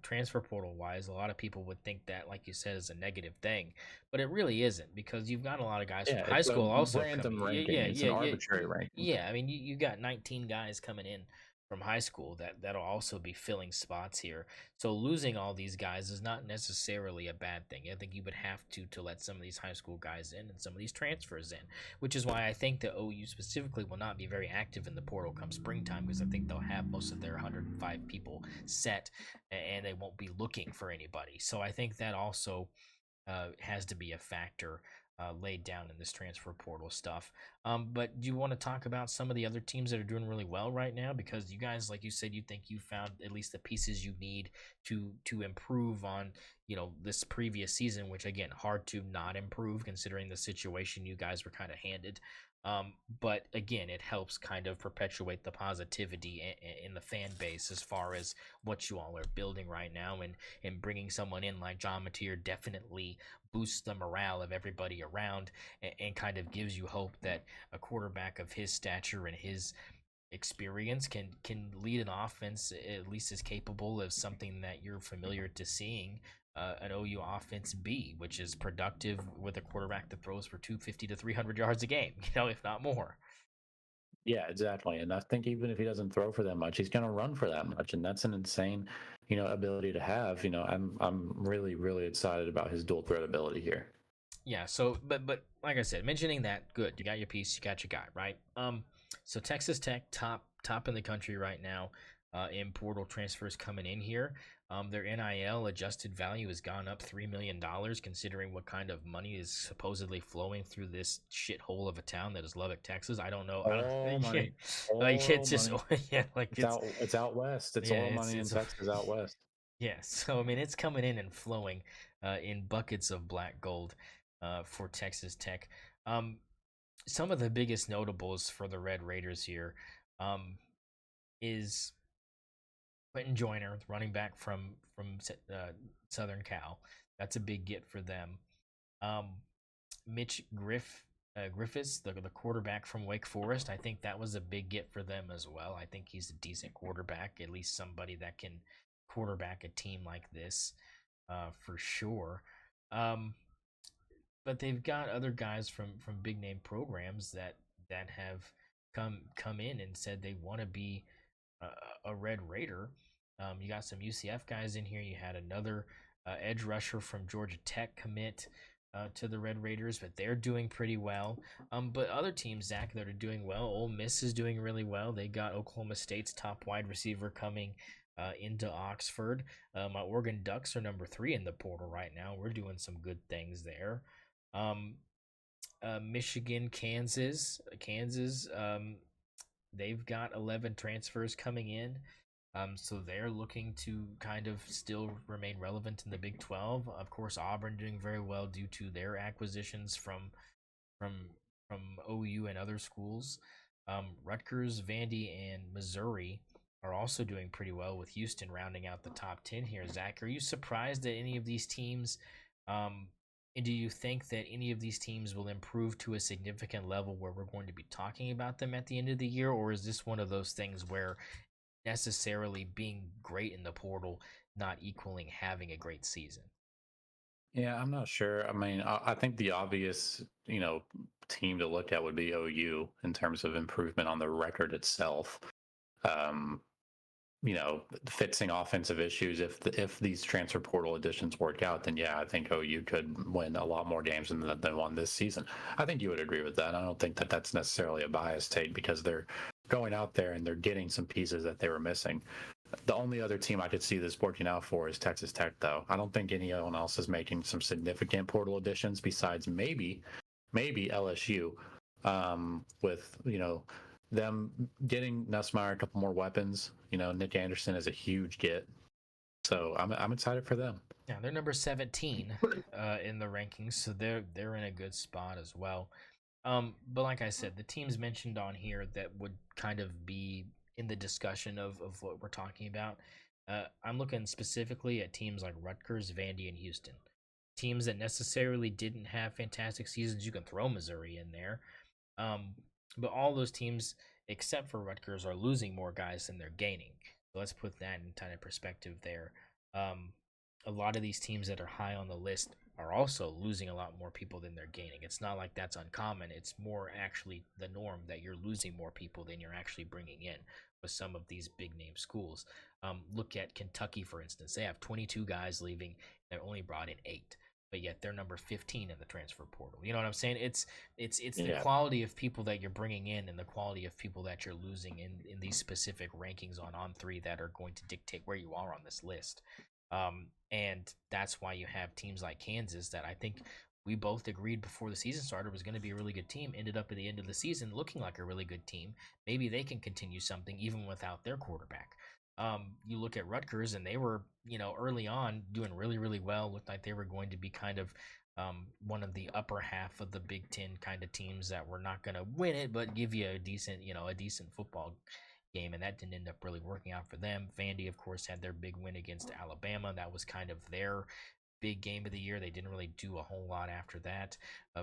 A: transfer portal wise, a lot of people would think that, like you said, is a negative thing, but it really isn't because you've got a lot of guys from
B: Yeah,
A: high
B: it's a
A: school also coming.
B: random
A: Yeah,
B: ranking.
A: yeah,
B: It's
A: yeah,
B: an
A: yeah,
B: arbitrary ranking.
A: yeah. I mean, you got 19 guys coming in from high school that'll also be filling spots here. So losing all these guys is not necessarily a bad thing. I think you would have to let some of these high school guys in and some of these transfers in, which is why I think the OU specifically will not be very active in the portal come springtime because I think they'll have most of their 105 people set and they won't be looking for anybody. So I think that also has to be a factor laid down in this transfer portal stuff. But do you want to talk about some of the other teams that are doing really well right now? Because you guys, like you said, you think you found at least the pieces you need to improve on this previous season, which again hard to not improve considering the situation you guys were kind of handed. But again, it helps kind of perpetuate the positivity in the fan base as far as what you all are building right now, and bringing someone in like John Mateer definitely boosts the morale of everybody around and kind of gives you hope that a quarterback of his stature and his experience can lead an offense at least as capable as something that you're familiar to seeing an OU offense be, which is productive with a quarterback that throws for 250 to 300 yards a game, if not more.
B: Yeah, exactly. And I think even if he doesn't throw for that much, he's going to run for that much, and that's an insane, ability to have. I'm really really excited about his dual threat ability here.
A: Yeah. So, but like I said, mentioning that, good. You got your piece. You got your guy, right? So Texas Tech top in the country right now. In portal transfers coming in here. Their NIL adjusted value has gone up $3 million, considering what kind of money is supposedly flowing through this shithole of a town that is Lubbock, Texas. I don't know. I
B: All
A: don't. Yeah,
B: money,
A: like
B: oil
A: it's just
B: money.
A: yeah, like
B: It's out west. It's
A: yeah,
B: oil money in Texas out west.
A: yeah. So I mean, it's coming in and flowing in buckets of black gold for Texas Tech. Um, some of the biggest notables for the Red Raiders here um, is Quentin Joyner, running back from Southern Cal. That's a big get for them. Um, Mitch Griffiths, the quarterback from Wake Forest. I think that was a big get for them as well. I think he's a decent quarterback, at least somebody that can quarterback a team like this for sure. Um, but they've got other guys from big name programs that have come in and said they want to be a Red Raider. You got some UCF guys in here. You had another edge rusher from Georgia Tech commit to the Red Raiders, but they're doing pretty well. But other teams, Zach, that are doing well. Ole Miss is doing really well. They got Oklahoma State's top wide receiver coming into Oxford. My Oregon Ducks are number 3 in the portal right now. We're doing some good things there. Um, Michigan, Kansas. They've got 11 transfers coming in. So they're looking to kind of still remain relevant in the Big 12. Of course, Auburn doing very well due to their acquisitions from from OU and other schools. Rutgers, Vandy, and Missouri are also doing pretty well, with Houston rounding out the top 10 here. Zach, are you surprised at any of these teams? Um, and do you think that any of these teams will improve to a significant level where we're going to be talking about them at the end of the year? Or is this one of those things where necessarily being great in the portal not equaling having a great season?
B: Yeah, I'm not sure. I mean, I think the obvious, team to look at would be OU in terms of improvement on the record itself. Um, fixing offensive issues. If these transfer portal additions work out, then yeah, I think OU could win a lot more games than won this season. I think you would agree with that. I don't think that that's necessarily a biased take, because they're going out there and they're getting some pieces that they were missing. The only other team I could see this working out for is Texas Tech, though. I don't think anyone else is making some significant portal additions besides maybe LSU, with them getting Nussmeier a couple more weapons. Nick Anderson is a huge get, so I'm excited for them.
A: Yeah, they're number 17 in the rankings, so they're in a good spot as well. But like I said, the teams mentioned on here that would kind of be in the discussion of what we're talking about. I'm looking specifically at teams like Rutgers, Vandy, and Houston. Teams that necessarily didn't have fantastic seasons. You can throw Missouri in there. Um, but all those teams, except for Rutgers, are losing more guys than they're gaining. So let's put that in kind of perspective there. Um, a lot of these teams that are high on the list are also losing a lot more people than they're gaining. It's not like that's uncommon. It's more actually the norm that you're losing more people than you're actually bringing in with some of these big name schools. Look at Kentucky, for instance. They have 22 guys leaving. They only brought in 8, but yet they're number 15 in the transfer portal. You know what I'm saying? It's the
B: Yeah,
A: quality of people that you're bringing in and the quality of people that you're losing in these specific rankings on 3 that are going to dictate where you are on this list. And that's why you have teams like Kansas that I think we both agreed before the season started was going to be a really good team, ended up at the end of the season looking like a really good team. Maybe they can continue something even without their quarterback. You look at Rutgers, and they were, early on doing really, really well. Looked like they were going to be kind of one of the upper half of the Big Ten kind of teams that were not going to win it, but give you a decent football game, and that didn't end up really working out for them. Vandy, of course, had their big win against Alabama. That was kind of their big game of the year. They didn't really do a whole lot after that.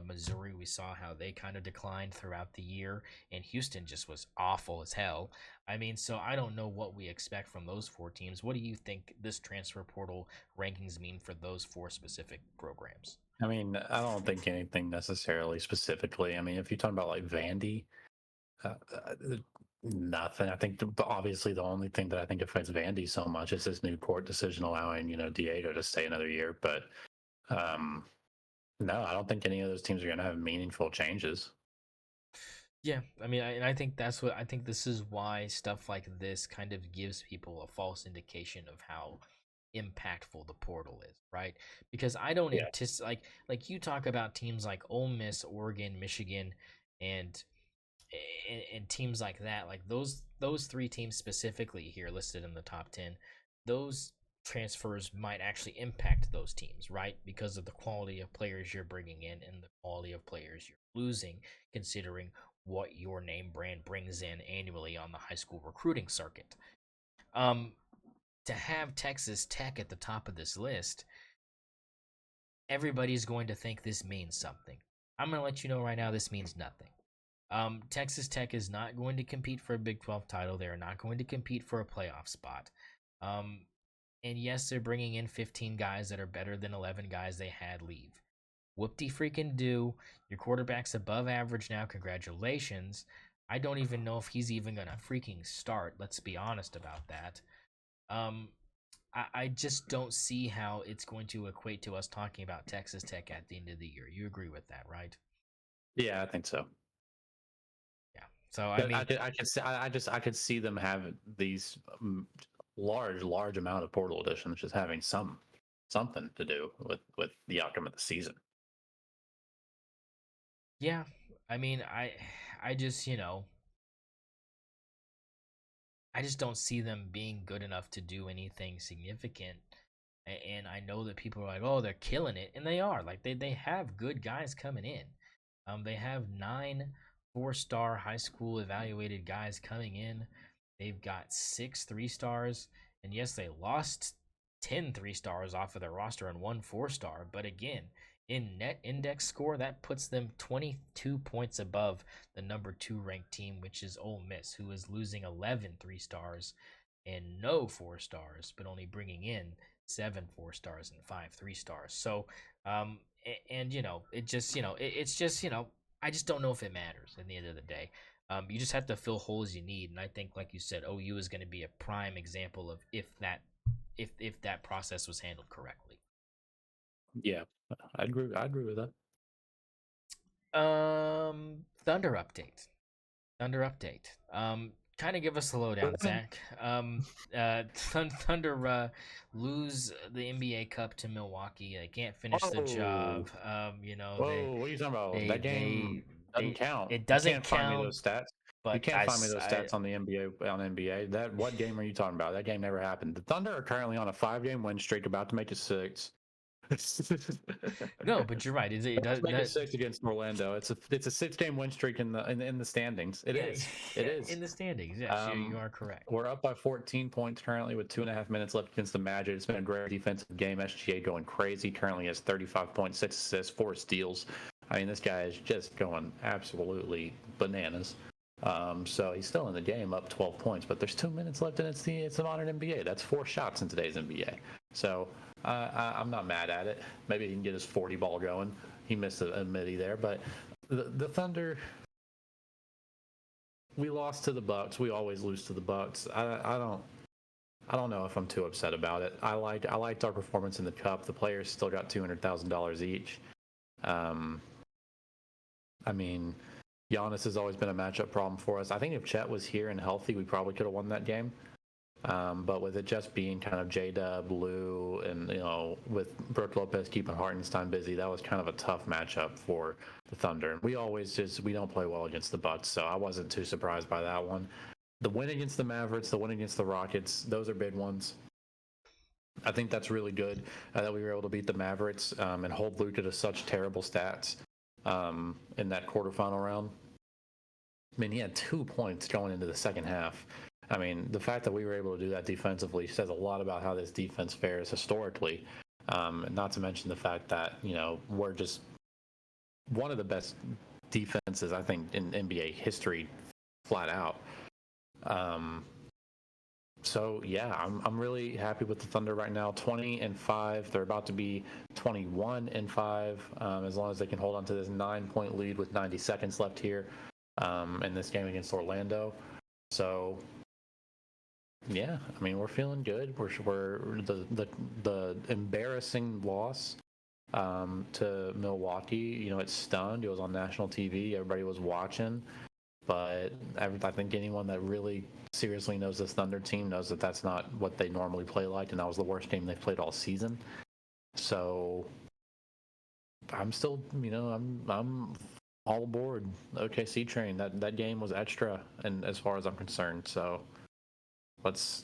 A: Missouri, we saw how they kind of declined throughout the year, and Houston just was awful as hell. I mean, so I don't know what we expect from those four teams. What do you think this transfer portal rankings mean for those four specific programs?
B: I mean, I don't think anything necessarily specifically. I mean, if you're talking about like Vandy, nothing. I think obviously the only thing that I think affects Vandy so much is this new court decision allowing Diego to stay another year. But um, no, I don't think any of those teams are going to have meaningful changes.
A: Yeah, I mean, I think that's what I think. This is why stuff like this kind of gives people a false indication of how impactful the portal is, right? Because I don't
B: Yeah.
A: anticipate like you talk about teams like Ole Miss, Oregon, Michigan, and and teams like that, like those three teams specifically here listed in the top 10, those transfers might actually impact those teams, right? Because of the quality of players you're bringing in and the quality of players you're losing, considering what your name brand brings in annually on the high school recruiting circuit. Um, to have Texas Tech at the top of this list, everybody's going to think this means something. I'm going to let you know right now, this means nothing. Texas Tech is not going to compete for a Big 12 title. They are not going to compete for a playoff spot. And yes, they're bringing in 15 guys that are better than 11 guys they had leave. Whoop-de freaking do. Your quarterback's above average now. Congratulations. I don't even know if he's even going to freaking start. Let's be honest about that. I just don't see how it's going to equate to us talking about Texas Tech at the end of the year. You agree with that, right?
B: Yeah, I think so.
A: Yeah. So I
B: But
A: mean,
B: I could see them having these large amount of portal additions just having something to do with the outcome of the season.
A: yeah. I mean, I just I just don't see them being good enough to do anything significant. And I know that people are like, oh, they're killing it, and they are. Like they have good guys coming in. They have 9 4-star high school evaluated guys coming in. They've got 6 3-stars, and yes, they lost 10 3-stars off of their roster and 1 4-star. But again, in net index score, that puts them 22 points above the number 2 ranked team, which is Ole Miss, who is losing 11 3-stars and no 4-stars, but only bringing in 7 4-stars and 5 3-stars. So, and it just, it's just, I just don't know if it matters at the end of the day. You just have to fill holes you need, and I think, like you said, OU is going to be a prime example of if that process was handled correctly.
B: Yeah, I agree. I agree with that.
A: Thunder update. Thunder update. Kind of give us a lowdown, Zach. Thunder lose the NBA Cup to Milwaukee. They can't finish the job.
B: Whoa, what are you talking about? That game doesn't count.
A: It
B: You
A: doesn't
B: can't find me
A: count.
B: those stats. You
A: But
B: can't find me those stats on the NBA. That what game are you talking about? That game never happened. The Thunder are currently on a 5-game win streak, about to make it 6.
A: No, but you're right. It does
B: make it 6 against Orlando. It's a 6-game win streak in the standings. It is. It is
A: in the standings. Yes, you are correct.
B: We're up by 14 points currently with 2.5 minutes left against the Magic. It's been a great defensive game. SGA going crazy. Currently has 35 points, 6 assists, 4 steals. I mean, this guy is just going absolutely bananas. So he's still in the game, up 12 points, but there's 2 minutes left, and it's a modern NBA. That's 4 shots in today's NBA. So I'm not mad at it. Maybe he can get his 40 ball going. He missed a midi there, but the Thunder. We lost to the Bucks. We always lose to the Bucks. I don't know if I'm too upset about it. I liked our performance in the Cup. The players still got $200,000 each. I mean, Giannis has always been a matchup problem for us. I think if Chet was here and healthy, we probably could have won that game. But with it just being kind of J-Dub, Lou, and with Brooke Lopez keeping Hartenstein busy, that was kind of a tough matchup for the Thunder. We don't play well against the Bucks, so I wasn't too surprised by that one. The win against the Mavericks, the win against the Rockets, those are big ones. I think that's really good that we were able to beat the Mavericks and hold Luka to such terrible stats in that quarterfinal round. I mean, he had 2 points going into the second half. I mean, the fact that we were able to do that defensively says a lot about how this defense fares historically. Not to mention the fact that we're just one of the best defenses I think in NBA history, flat out. So yeah, I'm really happy with the Thunder right now. 20-5. They're about to be 21-5. As long as they can hold on to this 9-point lead with 90 seconds left here in this game against Orlando. So yeah, I mean we're feeling good. We're the embarrassing loss to Milwaukee. It stunned. It was on national TV. Everybody was watching. But I think anyone that really seriously knows this Thunder team knows that that's not what they normally play like, and that was the worst game they've played all season. So I'm still, I'm all aboard the OKC train. That game was extra, and as far as I'm concerned, so let's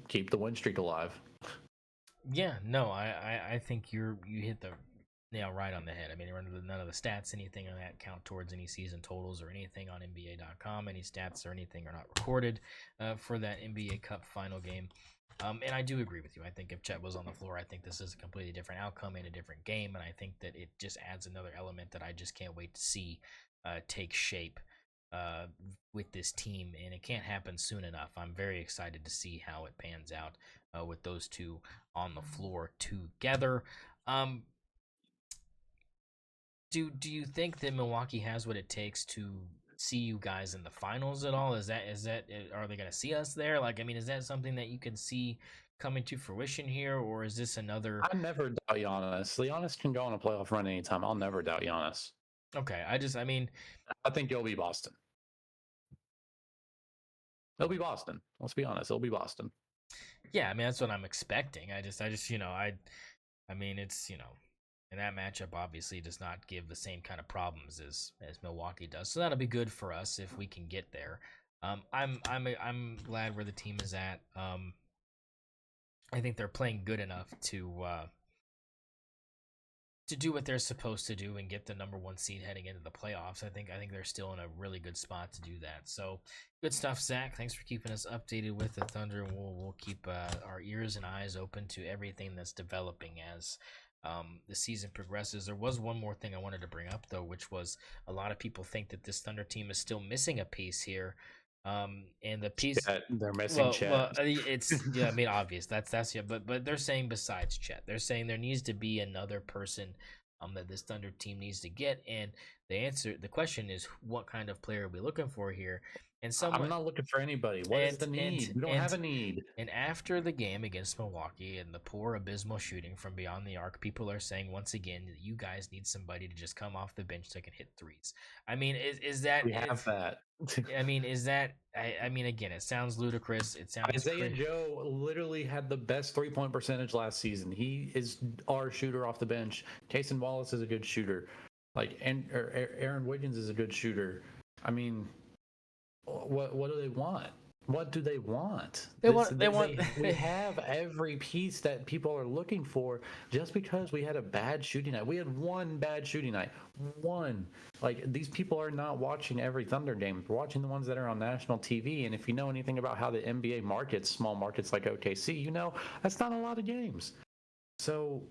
B: keep the win streak alive.
A: Yeah, no, I think you hit the nail right on the head. I mean, none of the stats, anything on that count towards any season totals or anything on NBA.com. Any stats or anything are not recorded for that NBA Cup final game. And I do agree with you. I think if Chet was on the floor, I think this is a completely different outcome and a different game. And I think that it just adds another element that I just can't wait to see take shape with this team. And it can't happen soon enough. I'm very excited to see how it pans out with those two on the floor together. Do you think that Milwaukee has what it takes to see you guys in the finals at all? Is that are they going to see us there? Like, I mean, is that something that you can see coming to fruition here, or is this another?
B: I never doubt Giannis. Giannis can go on a playoff run anytime. I'll never doubt Giannis.
A: Okay, I mean,
B: I think it'll be Boston. It'll be Boston. Let's be honest. It'll be Boston.
A: Yeah, I mean that's what I'm expecting. I just I mean it's and that matchup obviously does not give the same kind of problems as Milwaukee does. So that'll be good for us if we can get there. I'm glad where the team is at. I think they're playing good enough to do what they're supposed to do and get the number one seed heading into the playoffs. I think they're still in a really good spot to do that. So good stuff, Zach. Thanks for keeping us updated with the Thunder. We'll keep our ears and eyes open to everything that's developing as the season progresses. There was one more thing I wanted to bring up though, which was a lot of people think that this Thunder team is still missing a piece here. And the piece
B: they're missing Chet.
A: Well, it's yeah, I mean obvious. That's yeah, but they're saying besides Chet, they're saying there needs to be another person that this Thunder team needs to get. And the question is, what kind of player are we looking for here? And
B: I'm not looking for anybody. What is the need? We don't have a need.
A: And after the game against Milwaukee and the poor abysmal shooting from beyond the arc, people are saying once again that you guys need somebody to just come off the bench that can hit threes. I mean, is that
B: we have that?
A: I mean, is that? I mean, again, it sounds ludicrous. It sounds.
B: Isaiah Joe literally had the best 3-point percentage last season. He is our shooter off the bench. Cason Wallace is a good shooter. Aaron Wiggins is a good shooter. I mean, what do they want? What do they want? We have every piece that people are looking for. Just because we had a bad shooting night, we had one bad shooting night. One. Like, these people are not watching every Thunder game. They're watching the ones that are on national TV. And if you know anything about how the NBA markets, small markets like OKC, that's not a lot of games. So,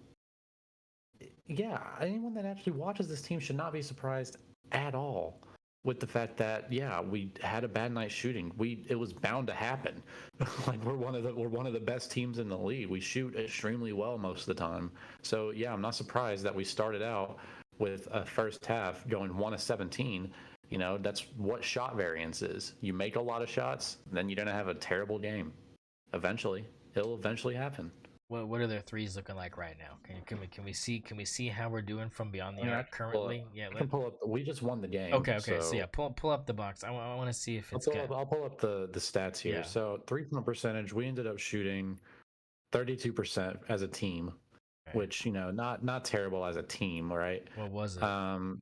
B: yeah, anyone that actually watches this team should not be surprised at all with the fact that we had a bad night shooting. It was bound to happen. Like, we're one of the best teams in the league. We shoot extremely well most of the time. So yeah, I'm not surprised that we started out with a first half going 1 of 17. That's what shot variance is. You make a lot of shots, then you're gonna have a terrible game. It'll eventually happen.
A: What are their threes looking like right now? Can we see how we're doing from beyond the arc currently?
B: I can pull up. We just won the game.
A: Okay. So yeah, pull up the box. I want to see if it's good.
B: I'll pull up the stats here. Yeah. So 3-point percentage, we ended up shooting 32% as a team, okay. Which not terrible as a team, right?
A: What was it?
B: 32%.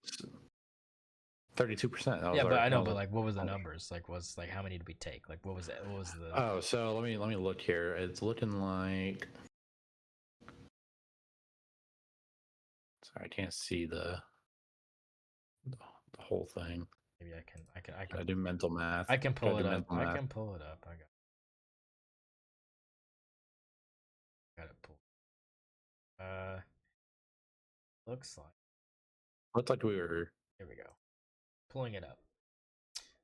A: Yeah, but I know, but like, what was the numbers? Like, how many did we take? Like, what was that? What was the?
B: Oh, so let me look here. It's looking like. Sorry, I can't see the whole thing.
A: Maybe I can
B: do mental math.
A: I can pull it up. I can pull it up. I got it pulled. Looks like.
B: Looked like we were.
A: Here we go. Pulling it up.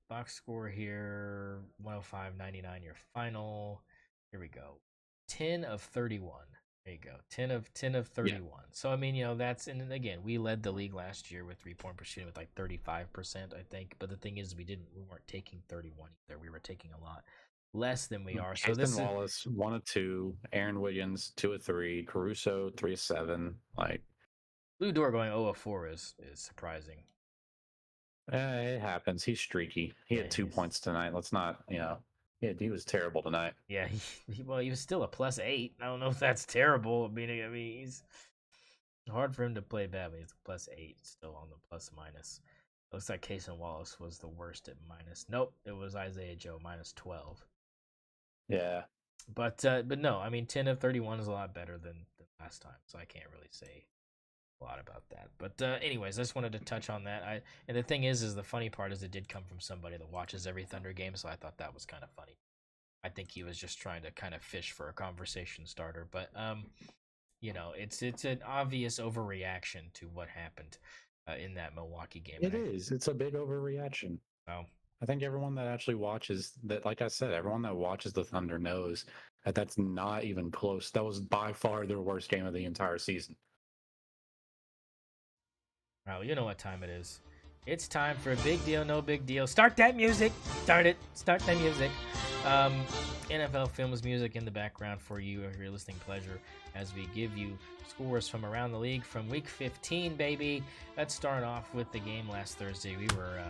A: Box score here 105.99 your final. Here we go. 10 of 31. There you go. 10 of 31.
B: Yeah.
A: So I mean, that's, and again, we led the league last year with 3-point per shooting with like 35%, I think. But the thing is we weren't taking 31 either. We were taking a lot less than we are. So this
B: Wallace, 1 of 2, Aaron Williams, 2 of 3, Caruso, 3 of 7. Like
A: Lou Dort going 0 of 4 is surprising.
B: It happens. He's streaky. He had 2 points tonight. Let's not, he was terrible tonight.
A: Yeah, he was still a +8. I don't know if that's terrible. I mean, he's hard for him to play bad, but he's a +8 still on the plus minus. Looks like Cason Wallace was the worst at minus. Nope, it was Isaiah Joe -12.
B: Yeah.
A: But no, I mean 10 of 31 is a lot better than last time, so I can't really say a lot about that. But anyways, I just wanted to touch on that. And the thing is the funny part is it did come from somebody that watches every Thunder game, so I thought that was kind of funny. I think he was just trying to kind of fish for a conversation starter, but it's an obvious overreaction to what happened in that Milwaukee game.
B: It is. It's a big overreaction.
A: Oh.
B: I think everyone that actually watches that, like I said, everyone that watches the Thunder knows that that's not even close. That was by far their worst game of the entire season.
A: Well, you know what time it is. It's time for a big deal, no big deal. Start that music. Start it. Start that music. NFL Films music in the background for you, for your listening pleasure, as we give you scores from around the league from Week 15, baby. Let's start off with the game last Thursday. We were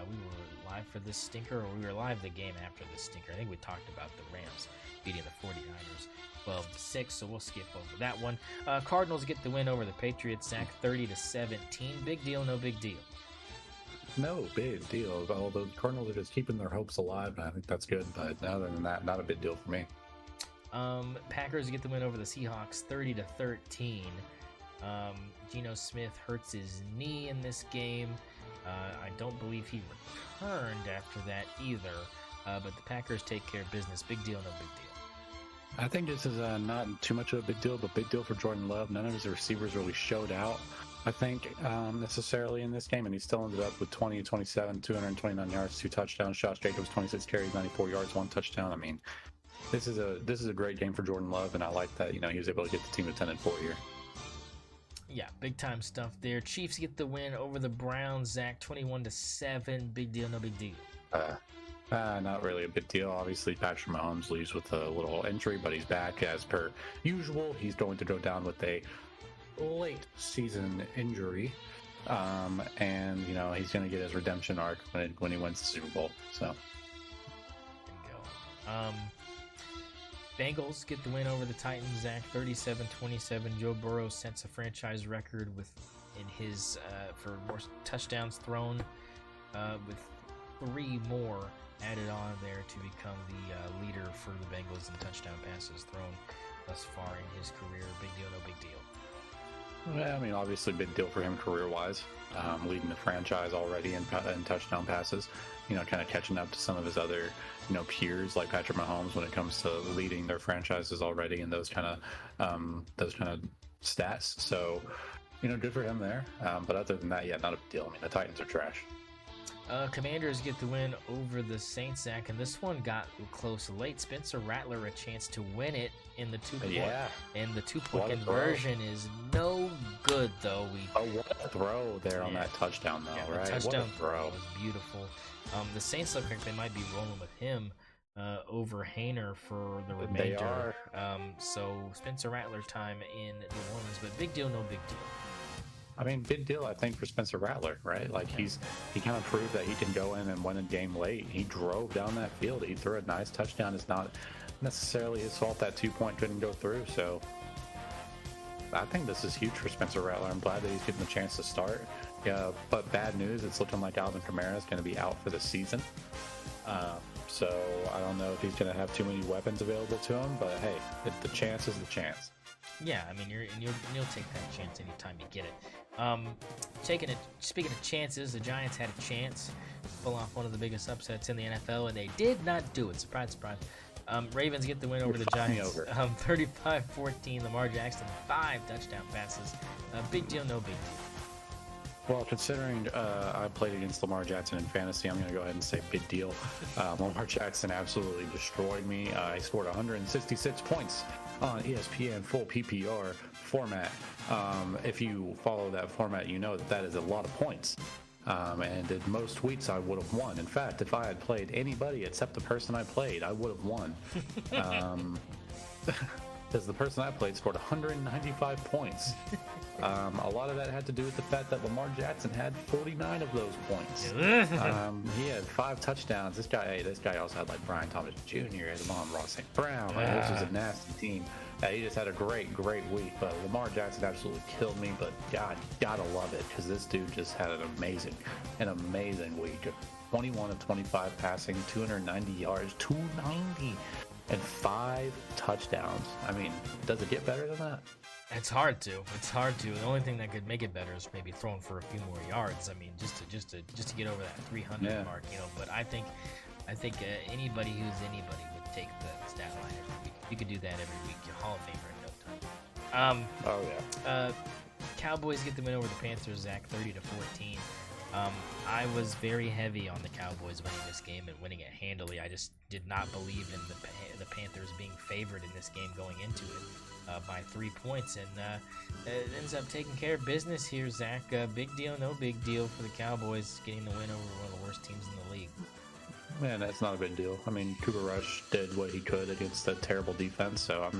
A: live for this stinker, or we were live the game after this stinker. I think we talked about the Rams beating the 49ers 12-6, so we'll skip over that one. Cardinals get the win over the Patriots, Zach, 30-17. Big deal, no big deal.
B: No big deal. Although the Cardinals are just keeping their hopes alive, and I think that's good. But other than that, not a big deal for me.
A: Packers get the win over the Seahawks, 30-13. Geno Smith hurts his knee in this game. I don't believe he returned after that either. But the Packers take care of business. Big deal, no big deal.
B: I think this is not too much of a big deal, but big deal for Jordan Love. None of his receivers really showed out, I think, necessarily in this game, and he still ended up with 20-27, 229 yards, 2 touchdowns. Josh Jacobs, 26 carries, 94 yards, 1 touchdown. I mean, this is a great game for Jordan Love, and I like that, he was able to get the team to 10-4 here.
A: Yeah, big time stuff there. Chiefs get the win over the Browns, Zach, 21-7. Big deal, no big deal.
B: Not really a big deal. Obviously, Patrick Mahomes leaves with a little injury, but he's back as per usual. He's going to go down with a late season injury, and he's going to get his redemption arc when he wins the Super Bowl. So
A: there you go. Bengals get the win over the Titans, Zach, 37-27. Joe Burrow sets a franchise record in his for more touchdowns thrown, with 3 more added on there to become the leader for the Bengals in touchdown passes thrown thus far in his career. Big deal, no big deal.
B: Yeah, I mean, obviously big deal for him career-wise, leading the franchise already in touchdown passes, kind of catching up to some of his other, peers like Patrick Mahomes when it comes to leading their franchises already in those kind of stats. So, good for him there. But other than that, yeah, not a big deal. I mean, the Titans are trash.
A: Commanders get the win over the Saints, Zach, and this one got close late. Spencer Rattler a chance to win it in the 2-point.
B: Yeah.
A: And the 2-point conversion is no good, though.
B: What a throw there on that touchdown, though,
A: yeah,
B: right?
A: Touchdown
B: what a throw.
A: Was beautiful. The Saints look like they might be rolling with him over Hayner for the remainder.
B: They are.
A: So Spencer Rattler time in New Orleans, but big deal, no big deal.
B: I mean, big deal, I think, for Spencer Rattler, right? Like, he kind of proved that he can go in and win a game late. He drove down that field. He threw a nice touchdown. It's not necessarily his fault that 2-point couldn't go through. So I think this is huge for Spencer Rattler. I'm glad that he's getting the chance to start. Yeah, but bad news, it's looking like Alvin Kamara is going to be out for the season. So I don't know if he's going to have too many weapons available to him. But, hey, if the chance is the chance.
A: Yeah, I mean, you'll take that chance anytime you get it. Speaking of chances, the Giants had a chance to pull off one of the biggest upsets in the NFL, and they did not do it. Surprise, surprise. Ravens get the win over the Giants, 35-14. Lamar Jackson, 5 touchdown passes. Big deal, no big deal.
B: Well, considering I played against Lamar Jackson in fantasy, I'm going to go ahead and say big deal. Lamar Jackson absolutely destroyed me. I scored 166 points on ESPN full PPR format. If you follow that format, you know that that is a lot of points. And in most weeks, I would have won. In fact, if I had played anybody except the person I played, I would have won. Because the person I played scored 195 points. A lot of that had to do with the fact that Lamar Jackson had 49 of those points. He had 5 touchdowns. This guy also had like Brian Thomas Jr. His mom, Ross St. Brown. Like, this was a nasty team. He just had a great week. But Lamar Jackson absolutely killed me. But God, gotta love it because this dude just had an amazing week. 21 of 25 passing, 290 yards, 290, and 5 touchdowns. I mean, does it get better than that?
A: It's hard to. The only thing that could make it better is maybe throwing for a few more yards. I mean, just to get over that 300 mark, you know. But I think anybody who's anybody would take the stat line every week. You could do that every week. You're Hall of Famer in no time.
B: Oh yeah.
A: Cowboys get the win over the Panthers, Zach, 30-14. I was very heavy on the Cowboys winning this game and winning it handily. I just did not believe in the Panthers being favored in this game going into it by 3 points, and it ends up taking care of business here, Zach. Big deal, no big deal for the Cowboys getting the win over one of the worst teams in the league.
B: Man, that's not a big deal. I mean, Cooper Rush did what he could against a terrible defense, so I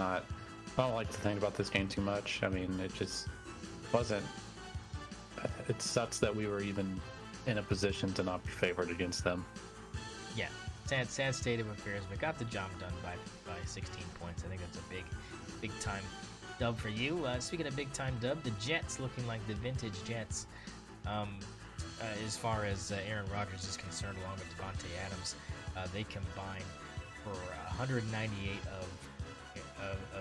B: don't like to think about this game too much. I mean, it just wasn't. It sucks that we were even in a position to not be favored against them.
A: Yeah, sad state of affairs, but got the job done by 16 points. I think that's a big time dub for you. Speaking of big time dub, the Jets looking like the vintage Jets. As far as Aaron Rodgers is concerned, along with Devontae Adams, they combined for 198 of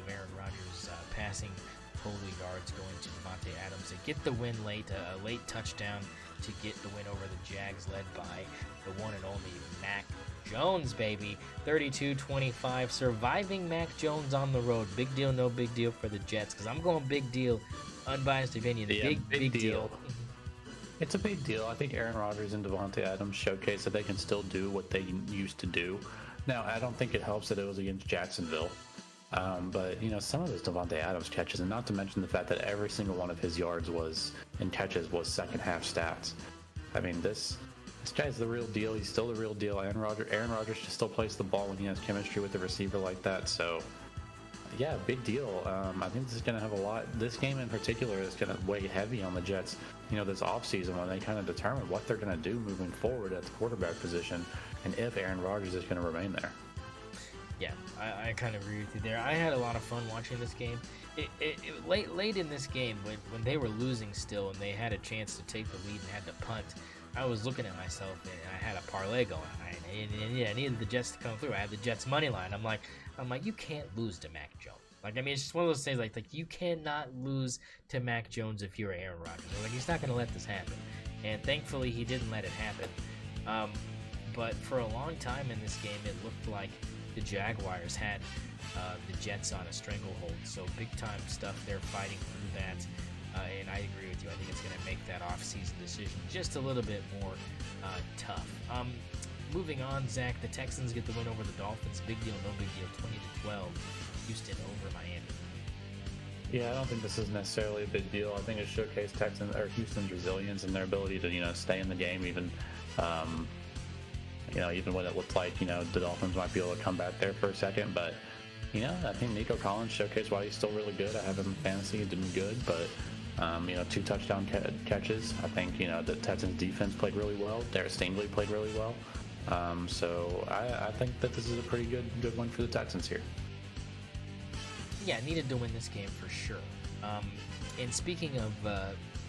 A: Aaron Rodgers passing total yards going to Devontae Adams. They get the win late, a late touchdown to get the win over the Jags, led by the one and only Mac Jones, baby. 32-25, surviving Mac Jones on the road. Big deal, no big deal for the Jets, because I'm going big deal, unbiased opinion.
B: Yeah,
A: big deal.
B: It's a big deal. I think Aaron Rodgers and Devontae Adams showcase that they can still do what they used to do. Now, I don't think it helps that it was against Jacksonville. But, you know, some of those Devontae Adams catches, and not to mention the fact that every single one of his yards and catches was second half stats. I mean, this guy's the real deal. He's still the real deal. Aaron Rodgers just still plays the ball when he has chemistry with a receiver like that. So, yeah, big deal. I think this is going to have a lot. This game in particular is going to weigh heavy on the Jets, you know, this offseason when they kind of determine what they're going to do moving forward at the quarterback position and if Aaron Rodgers is going to remain there.
A: Yeah, I kind of agree with you there. I had a lot of fun watching this game. Late in this game, when they were losing still and they had a chance to take the lead and had to punt, I was looking at myself and I had a parlay going. I needed the Jets to come through. I had the Jets money line. I'm like, you can't lose to Mac Jones. Like, I mean, it's just one of those things. Like you cannot lose to Mac Jones if you're Aaron Rodgers. Like, he's not going to let this happen. And thankfully, he didn't let it happen. But for a long time in this game, it looked like the Jaguars had the Jets on a stranglehold. So big time stuff. They're fighting through that. And I agree with you. I think it's going to make that offseason decision just a little bit more tough. Moving on, Zach, the Texans get the win over the Dolphins. Big deal, no big deal. 20-12. Houston over Miami.
B: Yeah, I don't think this is necessarily a big deal. I think it showcased Houston's resilience and their ability to, stay in the game even. Even when it looked like, the Dolphins might be able to come back there for a second. But, I think Nico Collins showcased why he's still really good. I have him in fantasy. He did good, but, 2 touchdown catches. I think, the Texans defense played really well. Derek Stingley played really well. So I think that this is a pretty good win for the Texans here.
A: Yeah, needed to win this game for sure. And speaking of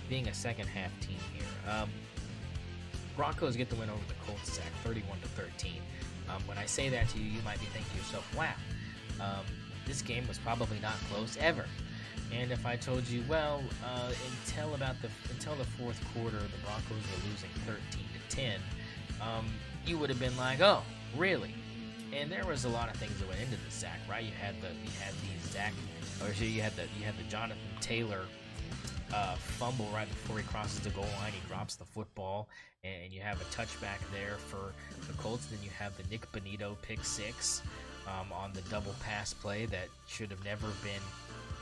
A: being a second half team here, Broncos get the win over the Colts, Zach, 31-13. When I say that to you, you might be thinking to yourself, wow, this game was probably not close ever. And if I told you, well, until the fourth quarter, the Broncos were losing 13-10, you would have been like, oh, really? And there was a lot of things that went into this, Zach, right? You had the Jonathan Taylor fumble right before he crosses the goal line. He drops the football, and you have a touchback there for the Colts. Then you have the Nick Bonito pick six on the double pass play that should have never been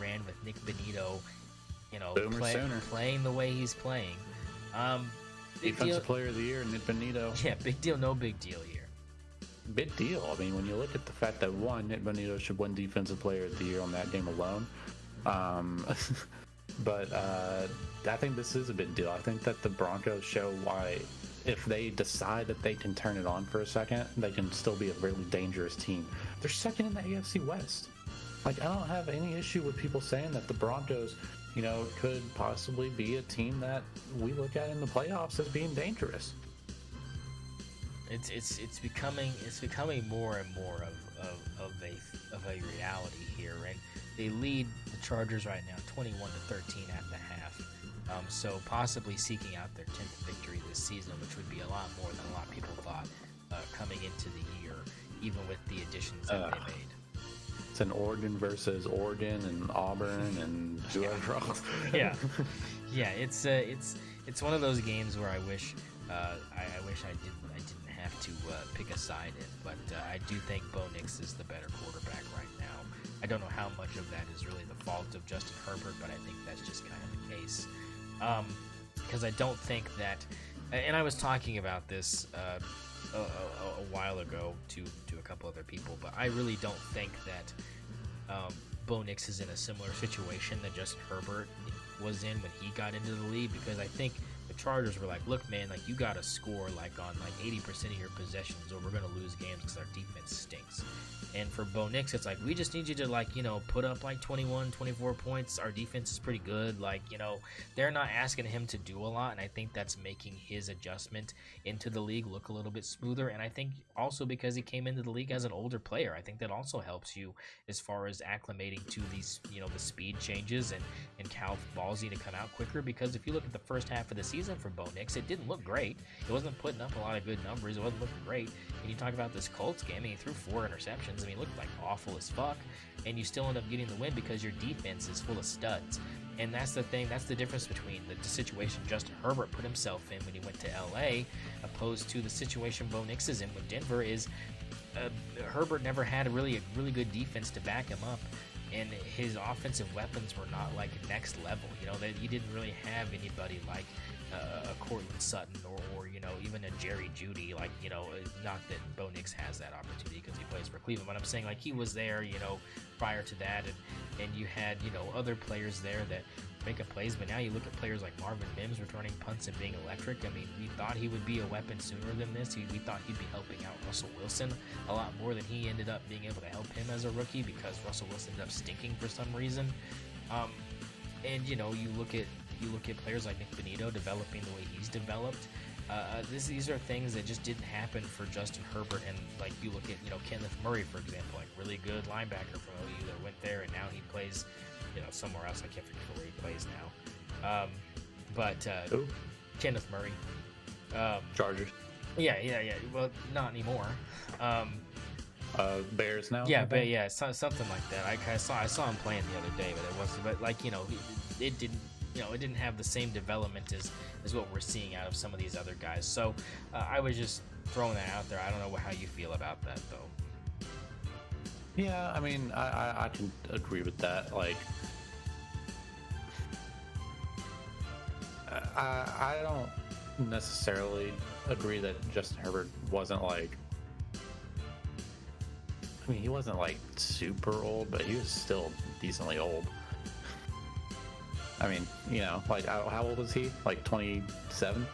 A: ran with Nick Bonito, playing the way he's playing.
B: Defensive Player of the Year, Nick Bonito.
A: Yeah, big deal, no big deal here.
B: Big deal. I mean, when you look at the fact that Nick Bonito should win Defensive Player of the Year on that game alone. But I think this is a big deal. I think that the Broncos show why, if they decide that they can turn it on for a second, they can still be a really dangerous team. They're second in the AFC West. Like, I don't have any issue with people saying that the Broncos, could possibly be a team that we look at in the playoffs as being dangerous.
A: It's becoming more and more of a reality here, and they lead the Chargers right now 21-13 at the half. So possibly seeking out their 10th victory this season, which would be a lot more than a lot of people thought coming into the year, even with the additions that they made.
B: It's an Oregon versus Oregon and Auburn and whoever else.
A: Yeah. It's one of those games where I wish I didn't have to pick a side in, but I do think Bo Nix is the better quarterback right now. I don't know how much of that is really the fault of Justin Herbert, but I think that's just kind of the case. Because I don't think that, and I was talking about this a while ago to a couple other people, but I really don't think that Bo Nix is in a similar situation that Justin Herbert was in when he got into the league, because I think the Chargers were like, look, man, like, you got to score like on like 80% of your possessions or we're going to lose games because our defense stinks. And for Bo Nix, it's like, we just need you to, like, put up like 21, 24 points. Our defense is pretty good. Like, they're not asking him to do a lot. And I think that's making his adjustment into the league look a little bit smoother. And I think also because he came into the league as an older player, I think that also helps you as far as acclimating to these, the speed changes and how balls need to come out quicker. Because if you look at the first half of the season for Bo Nix, it didn't look great. It wasn't putting up a lot of good numbers. It wasn't looking great. And you talk about this Colts game, and he threw 4 interceptions. I mean, it looked like awful as fuck, and you still end up getting the win because your defense is full of studs. And that's the thing, that's the difference between the situation Justin Herbert put himself in when he went to LA opposed to the situation Bo Nix is in with Denver. Is Herbert never had a really good defense to back him up, and his offensive weapons were not like next level. That you didn't really have anybody like a Cortland Sutton or even a Jerry Jeudy, like, not that Bo Nix has that opportunity because he plays for Cleveland, but I'm saying, like, he was there, prior to that, and you had, other players there that making plays, but now you look at players like Marvin Mims returning punts and being electric. I mean, we thought he would be a weapon sooner than this. We thought he'd be helping out Russell Wilson a lot more than he ended up being able to help him as a rookie, because Russell Wilson ended up stinking for some reason. And you look at players like Nick Bonito developing the way he's developed. These are things that just didn't happen for Justin Herbert. And like, you look at Kenneth Murray, for example, like really good linebacker from OU that went there, and now he plays somewhere else. I can't forget where he plays now. But Kenneth Murray,
B: Chargers.
A: Yeah. Well, not anymore.
B: Bears now.
A: Yeah, but yeah, something like that. I saw him playing the other day, but it wasn't. But like, it didn't. It didn't have the same development as what we're seeing out of some of these other guys. So I was just throwing that out there. I don't know how you feel about that, though.
B: Yeah, I mean, I can agree with that. Like, I don't necessarily agree that Justin Herbert wasn't like. I mean, he wasn't like super old, but he was still decently old. I mean, like, how old is he? Like 27?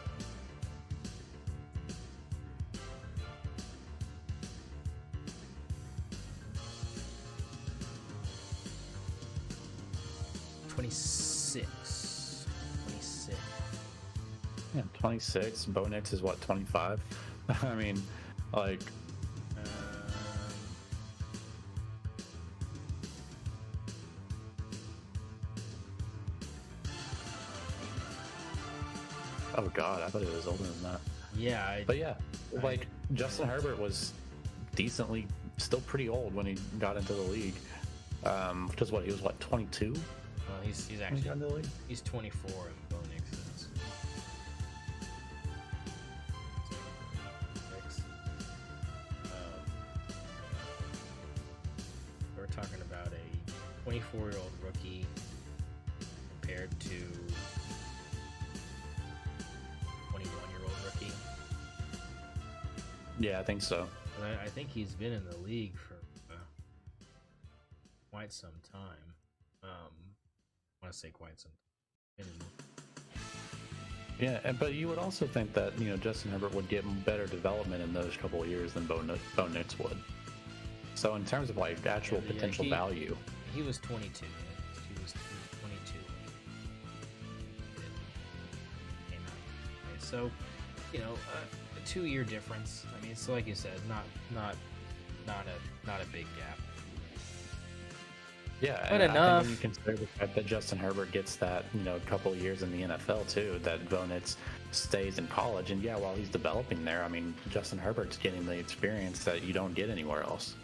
B: Yeah, 26. Bo Nix is what, 25? I mean, like. Oh God, I thought he was older than that.
A: Yeah,
B: but yeah, like Justin Herbert was decently still pretty old when he got into the league. Which is what, he was 22?
A: he's
B: when he
A: actually
B: got in the league?
A: he's 24 and Bo Nix is 6. We're talking about a 24-year-old rookie compared to 21-year-old rookie.
B: Yeah, I think so.
A: But I think he's been in the league for quite some time. I want to say quite some time.
B: Yeah, but you would also think that Justin Herbert would get better development in those couple of years than Bo Nix would. So in terms of like actual potential value,
A: he was 22. He was 22. Came out. Okay, so a 2-year difference. I mean, so like you said, not a big gap.
B: yeah,
A: But
B: and
A: enough.
B: I think when you consider the fact that Justin Herbert gets that couple of years in the NFL too, that Bo Nix stays in college, and yeah, while he's developing there, I mean, Justin Herbert's getting the experience that you don't get anywhere else.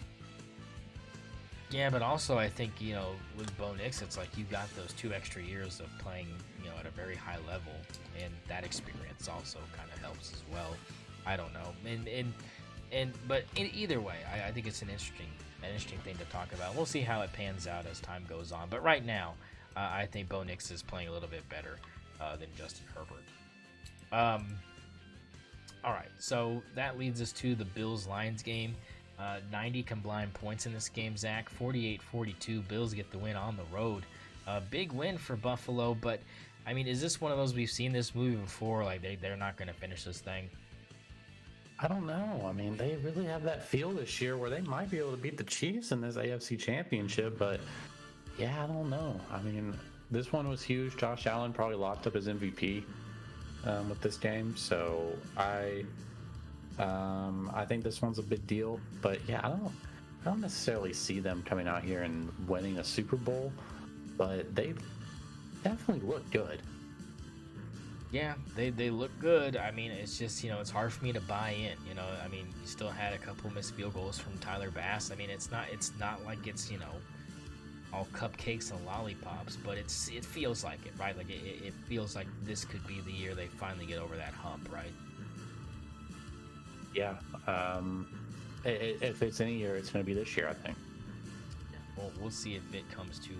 A: Yeah, but also I think, with Bo Nix, it's like you got those 2 extra years of playing, at a very high level, and that experience also kind of helps as well. I don't know. But either way, I think it's an interesting thing to talk about. We'll see how it pans out as time goes on. But right now, I think Bo Nix is playing a little bit better than Justin Herbert. All right, so that leads us to the Bills-Lions game. 90 combined points in this game, Zach. 48-42. Bills get the win on the road. Big win for Buffalo, but I mean, is this one of those we've seen this movie before? Like they're not going to finish this thing?
B: I don't know. I mean, they really have that feel this year where they might be able to beat the Chiefs in this AFC Championship, but yeah, I don't know. I mean, this one was huge. Josh Allen probably locked up his MVP with this game, so I think this one's a big deal. But yeah, I don't necessarily see them coming out here and winning a Super Bowl, but they definitely look good.
A: Yeah, they look good. I mean, it's just, it's hard for me to buy in. I mean, you still had a couple missed field goals from Tyler Bass. I mean, it's not like it's, all cupcakes and lollipops, but it feels like it, right? Like it feels like this could be the year they finally get over that hump, right?
B: Yeah. If it's any year, it's going to be this year, I think.
A: Well, we'll see if it comes to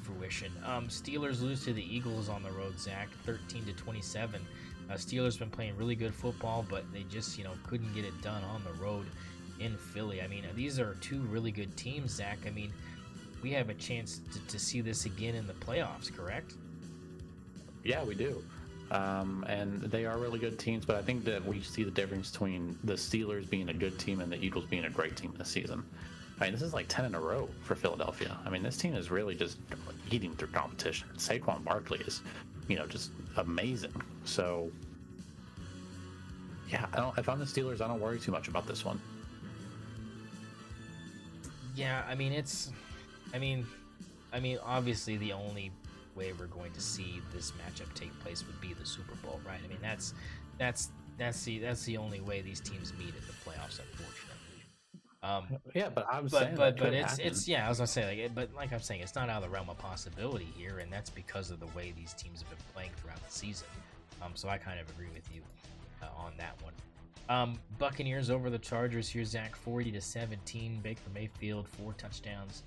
A: fruition. Steelers lose to the Eagles on the road, Zach, 13-27. Steelers been playing really good football, but they just couldn't get it done on the road in Philly. I mean, these are 2 really good teams, Zach. I mean, we have a chance to see this again in the playoffs, correct?
B: Yeah, we do. And they are really good teams, but I think that we see the difference between the Steelers being a good team and the Eagles being a great team this season. I mean, this is like 10 in a row for Philadelphia. I mean, this team is really just eating through competition. Saquon Barkley is, just amazing. So, yeah, if I'm the Steelers, I don't worry too much about this one.
A: Yeah, I mean, obviously the only way we're going to see this matchup take place would be the Super Bowl, right? I mean, that's the only way these teams meet in the playoffs, unfortunately.
B: Yeah, but I was
A: saying, but it's yeah, I was gonna say but like I'm saying, it's not out of the realm of possibility here, and that's because of the way these teams have been playing throughout the season. So I kind of agree with you on that one. Buccaneers over the Chargers here, Zach, 40-17. Baker Mayfield 4 touchdowns,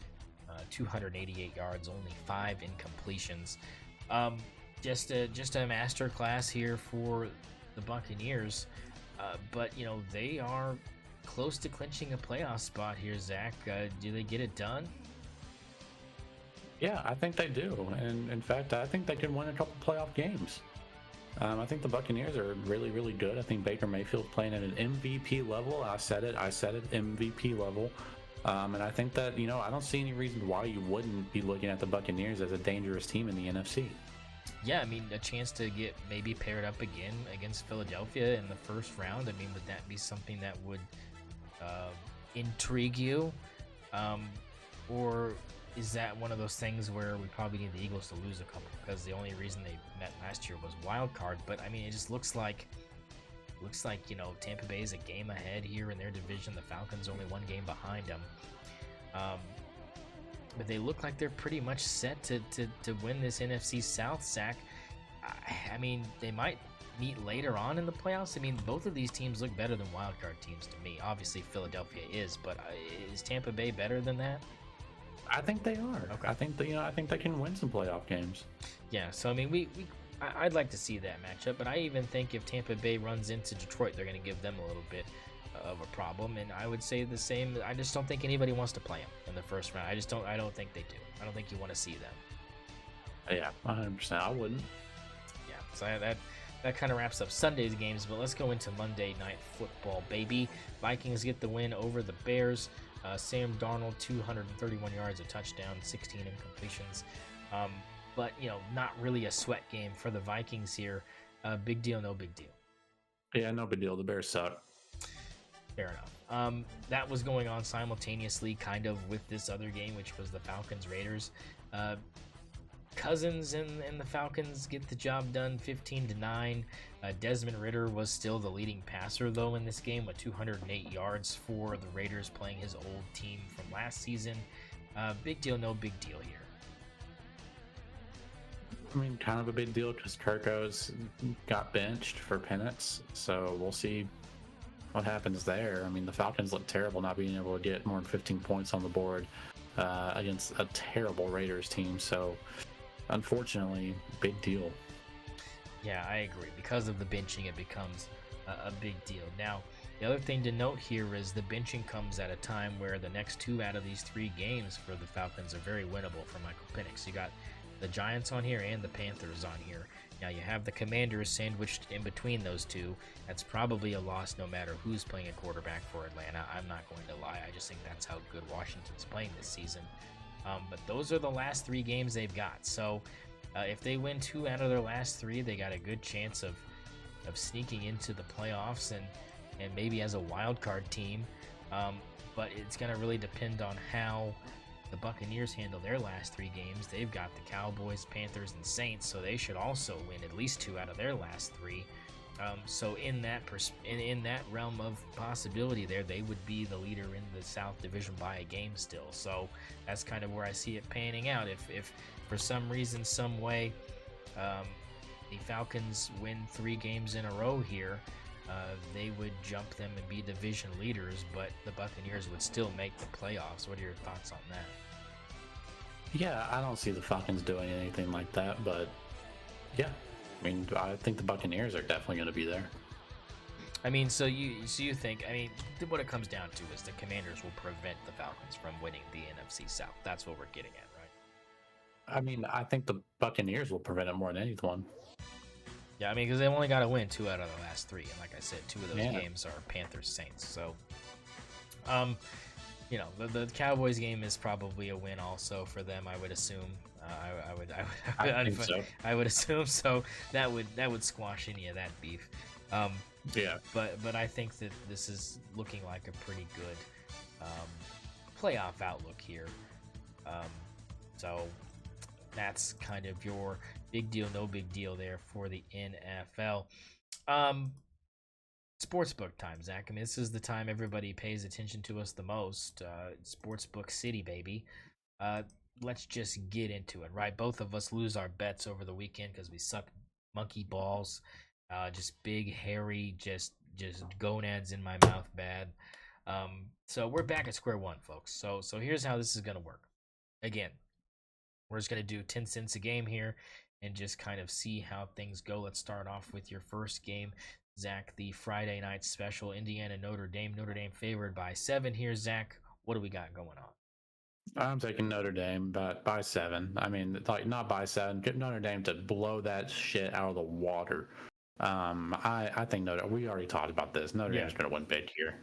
A: 288 yards, only 5 incompletions. Just a master class here for the Buccaneers, but they are close to clinching a playoff spot here, Zach. Do they get it done?
B: Yeah, I think they do. And in fact, I think they can win a couple playoff games. I think the Buccaneers are really, really good. I think Baker Mayfield's playing at an MVP level. I said it, MVP level. And I think that, I don't see any reason why you wouldn't be looking at the Buccaneers as a dangerous team in the NFC.
A: Yeah, I mean, a chance to get maybe paired up again against Philadelphia in the first round. I mean, would that be something that would intrigue you? Or is that one of those things where we probably need the Eagles to lose a couple because the only reason they met last year was wild card? But I mean, it just looks like Tampa Bay is a game ahead here in their division. The Falcons only 1 game behind them. but they look like they're pretty much set to win this NFC South, Zach. I mean, they might meet later on in the playoffs. I mean, both of these teams look better than wildcard teams to me. Obviously, Philadelphia is, but is Tampa Bay better than that?
B: I think they are.
A: Okay.
B: I think I think they can win some playoff games.
A: Yeah. So I mean, I'd like to see that matchup, but I even think if Tampa Bay runs into Detroit, they're going to give them a little bit of a problem. And I would say the same. I just don't think anybody wants to play them in the first round. I don't think they do. I don't think you want to see them.
B: Yeah, 100%. I wouldn't.
A: Yeah. So that kind of wraps up Sunday's games, but let's go into Monday Night Football, baby. Vikings get the win over the Bears. Sam Darnold, 231 yards, a touchdown, 16 incompletions. But, not really a sweat game for the Vikings here. Big deal, no big deal.
B: Yeah, no big deal. The Bears suck.
A: Fair enough. That was going on simultaneously kind of with this other game, which was the Falcons-Raiders. Cousins and the Falcons get the job done 15-9. Desmond Ridder was still the leading passer, though, in this game with 208 yards for the Raiders, playing his old team from last season. Big deal, no big deal here.
B: I mean, kind of a big deal because Kirko's got benched for penance, so we'll see what happens there. I mean, the Falcons look terrible not being able to get more than 15 points on the board against a terrible Raiders team, so unfortunately, big deal.
A: Yeah, I agree. Because of the benching, it becomes a big deal. Now, the other thing to note here is the benching comes at a time where the next 2 out of these 3 games for the Falcons are very winnable for Michael Penix. You got the Giants on here and the Panthers on here. Now, you have the Commanders sandwiched in between those 2. That's probably a loss no matter who's playing a quarterback for Atlanta. I'm not going to lie. I just think that's how good Washington's playing this season. But those are the last 3 games they've got. So if they win 2 out of their last 3, they got a good chance of sneaking into the playoffs and maybe as a wild card team. But it's going to really depend on how the Buccaneers handle their last 3 games. They've got the Cowboys, Panthers, and Saints, so they should also win at least 2 out of their last 3. So in that realm of possibility there, they would be the leader in the South Division by a game still. So that's kind of where I see it panning out. If for some reason, some way, the Falcons win 3 games in a row here, they would jump them and be division leaders, but the Buccaneers would still make the playoffs. What are your thoughts on that?
B: Yeah, I don't see the Falcons doing anything like that, but yeah. I mean, I think the Buccaneers are definitely going to be there.
A: I mean, so you think, I mean, what it comes down to is the Commanders will prevent the Falcons from winning the NFC South. That's what we're getting at, right?
B: I mean, I think the Buccaneers will prevent it more than anyone.
A: Yeah, I mean, because they've only got to win 2 out of the last 3. And like I said, 2 of those games are Panthers-Saints. So, the Cowboys game is probably a win also for them, I would assume. I would assume so. That would squash any of that beef.
B: Yeah.
A: But I think that this is looking like a pretty good playoff outlook here. So that's kind of your big deal, no big deal there for the NFL. Sportsbook time, Zach. I mean, this is the time everybody pays attention to us the most. Sportsbook City, baby. Let's just get into it, right? Both of us lose our bets over the weekend because we suck monkey balls. Just big, hairy, just gonads in my mouth bad. So we're back at square one, folks. So here's how this is going to work. Again, we're just going to do 10 cents a game here and just kind of see how things go. Let's start off with your first game, Zach, the Friday night special, Indiana, Notre Dame. Notre Dame favored by 7 here, Zach. What do we got going on?
B: I'm taking Notre Dame by 7. I mean, like not by 7. Get Notre Dame to blow that shit out of the water. I think we already talked about this. Notre Dame's going to win big here.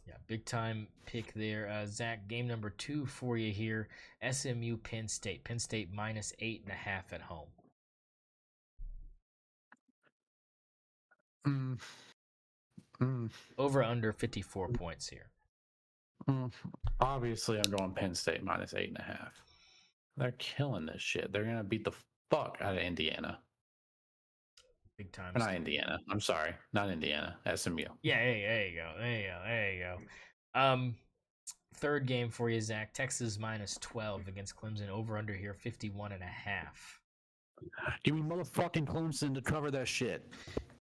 A: Yeah, big time pick there. Zach, game number 2 for you here. SMU, Penn State. Penn State minus 8.5 at home. Over under 54 points here.
B: Obviously, I'm going Penn State minus 8.5. They're killing this shit. They're going to beat the fuck out of Indiana.
A: Big time.
B: Not Indiana. I'm sorry. Not Indiana. SMU.
A: Yeah, there you go. third game for you, Zach. Texas minus 12 against Clemson. Over under here 51.5.
C: Give me motherfucking Clemson to cover that shit.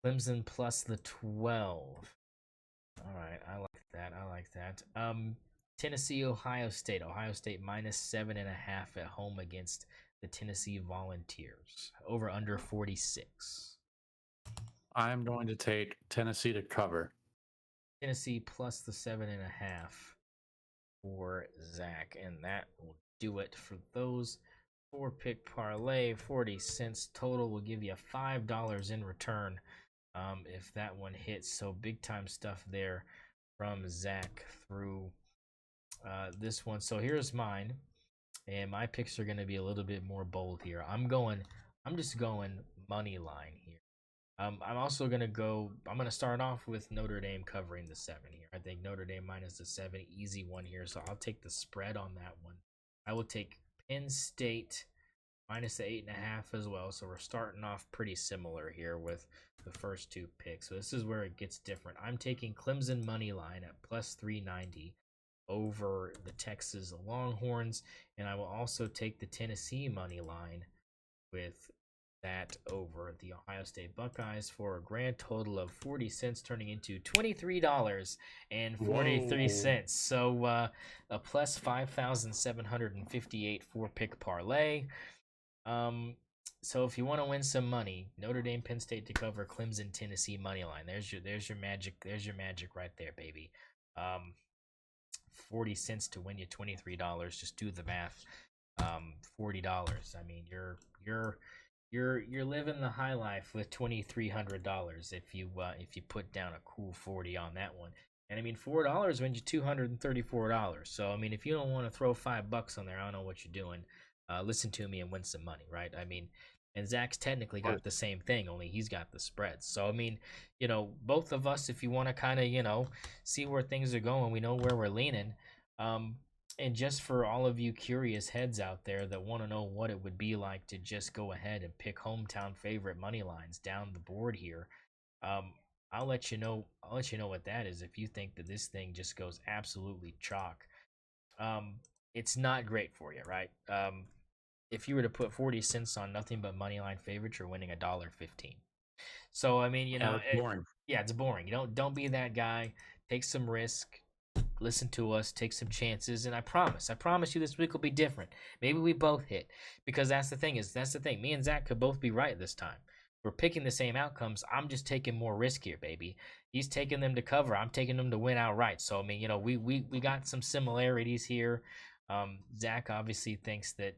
A: Clemson plus the 12. All right, I like that. I like that. Tennessee, Ohio State. Ohio State minus 7.5 at home against the Tennessee Volunteers. Over under 46.
B: I'm going to take Tennessee to cover.
A: Tennessee plus the 7.5 for Zach, and that will do it for those 4-pick parlay. 40 cents total will give you $5 in return if that one hits. So big time stuff there from Zach through this one. So here's mine, and my picks are going to be a little bit more bold here. I'm just going money line here. I'm also going to start off with Notre Dame covering the 7 here. I think Notre Dame minus the 7, easy one here. So I'll take the spread on that one. I will take Penn State minus the 8.5 as well. So we're starting off pretty similar here with the first 2 picks. So this is where it gets different. I'm taking Clemson money line at plus 390 over the Texas Longhorns. And I will also take the Tennessee money line with that over the Ohio State Buckeyes for a grand total of 40 cents, turning into $23.43. So a plus 5,758 4-pick parlay. So if you want to win some money, Notre Dame, Penn State to cover, Clemson, Tennessee money line. There's your magic. There's your magic right there, baby. 40 cents to win you $23. Just do the math. $40. I mean, you're living the high life with $2,300 if you put down a cool 40 on that one. And I mean, $4 wins you $234. So I mean, if you don't want to throw $5 on there, I don't know what you're doing. Listen to me and win some money, right? I mean, and Zach's technically got the same thing, only he's got the spreads. So I mean, both of us, if you want to kind of see where things are going, we know where we're leaning. And just for all of you curious heads out there that want to know what it would be like to just go ahead and pick hometown favorite money lines down the board here, I'll let you know what that is. If you think that this thing just goes absolutely chalk, it's not great for you, right? If you were to put 40 cents on nothing but money line favorites, you're winning $1.15. So I mean,
C: it's boring.
A: It's boring. Don't be that guy. Take some risk. Listen to us, take some chances, and I promise you this week will be different. Maybe we both hit, because that's the thing. Me and Zach could both be right this time. We're picking the same outcomes. I'm just taking more risk here, baby. He's taking them to cover. I'm taking them to win outright. So I mean, we got some similarities here. Zach obviously thinks that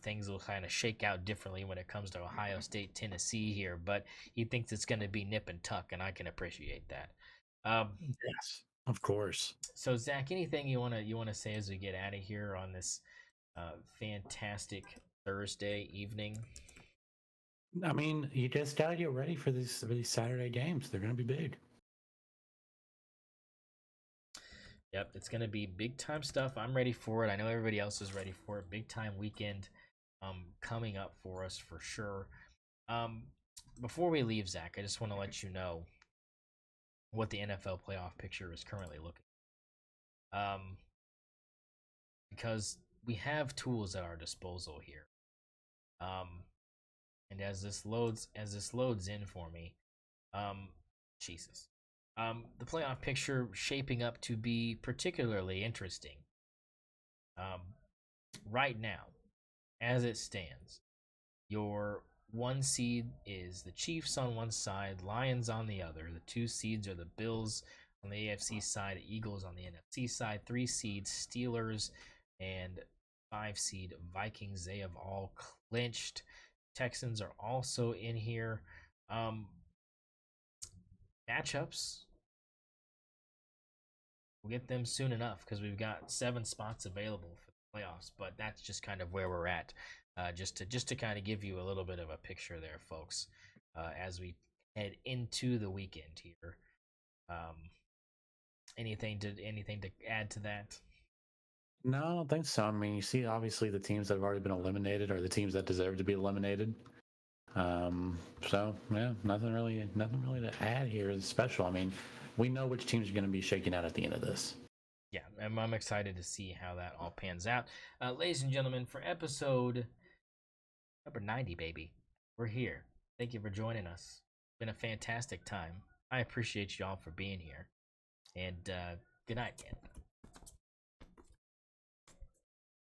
A: things will kind of shake out differently when it comes to Ohio State, Tennessee here, but he thinks it's going to be nip and tuck, and I can appreciate that.
C: Yes. Of course.
A: So Zach, anything you wanna say as we get out of here on this fantastic Thursday evening?
B: I mean, you just gotta get ready for these Saturday games. They're gonna be big.
A: Yep, it's gonna be big time stuff. I'm ready for it. I know everybody else is ready for it. Big time weekend coming up for us for sure. Before we leave, Zach, I just want to let you know what the NFL playoff picture is currently looking. Because we have tools at our disposal here. And as this loads in for me, Jesus. The playoff picture shaping up to be particularly interesting. Right now, as it stands, your 1 seed is the Chiefs on one side, Lions on the other. The 2 seeds are the Bills on the AFC side, Eagles on the NFC side. 3 seeds, Steelers, and 5 seed Vikings. They have all clinched. Texans are also in here. Matchups, we'll get them soon enough because we've got 7 spots available for the playoffs, but that's just kind of where we're at. Just to kind of give you a little bit of a picture there, folks, as we head into the weekend here. Anything to add to that?
B: No, I don't think so. I mean, you see, obviously, the teams that have already been eliminated are the teams that deserve to be eliminated. So yeah, nothing really to add here is special. I mean, we know which teams are going to be shaking out at the end of this.
A: Yeah, I'm excited to see how that all pans out. Ladies and gentlemen, for episode number 90, baby, we're here. Thank you for joining us. It's been a fantastic time. I appreciate y'all for being here. And good night, Ken.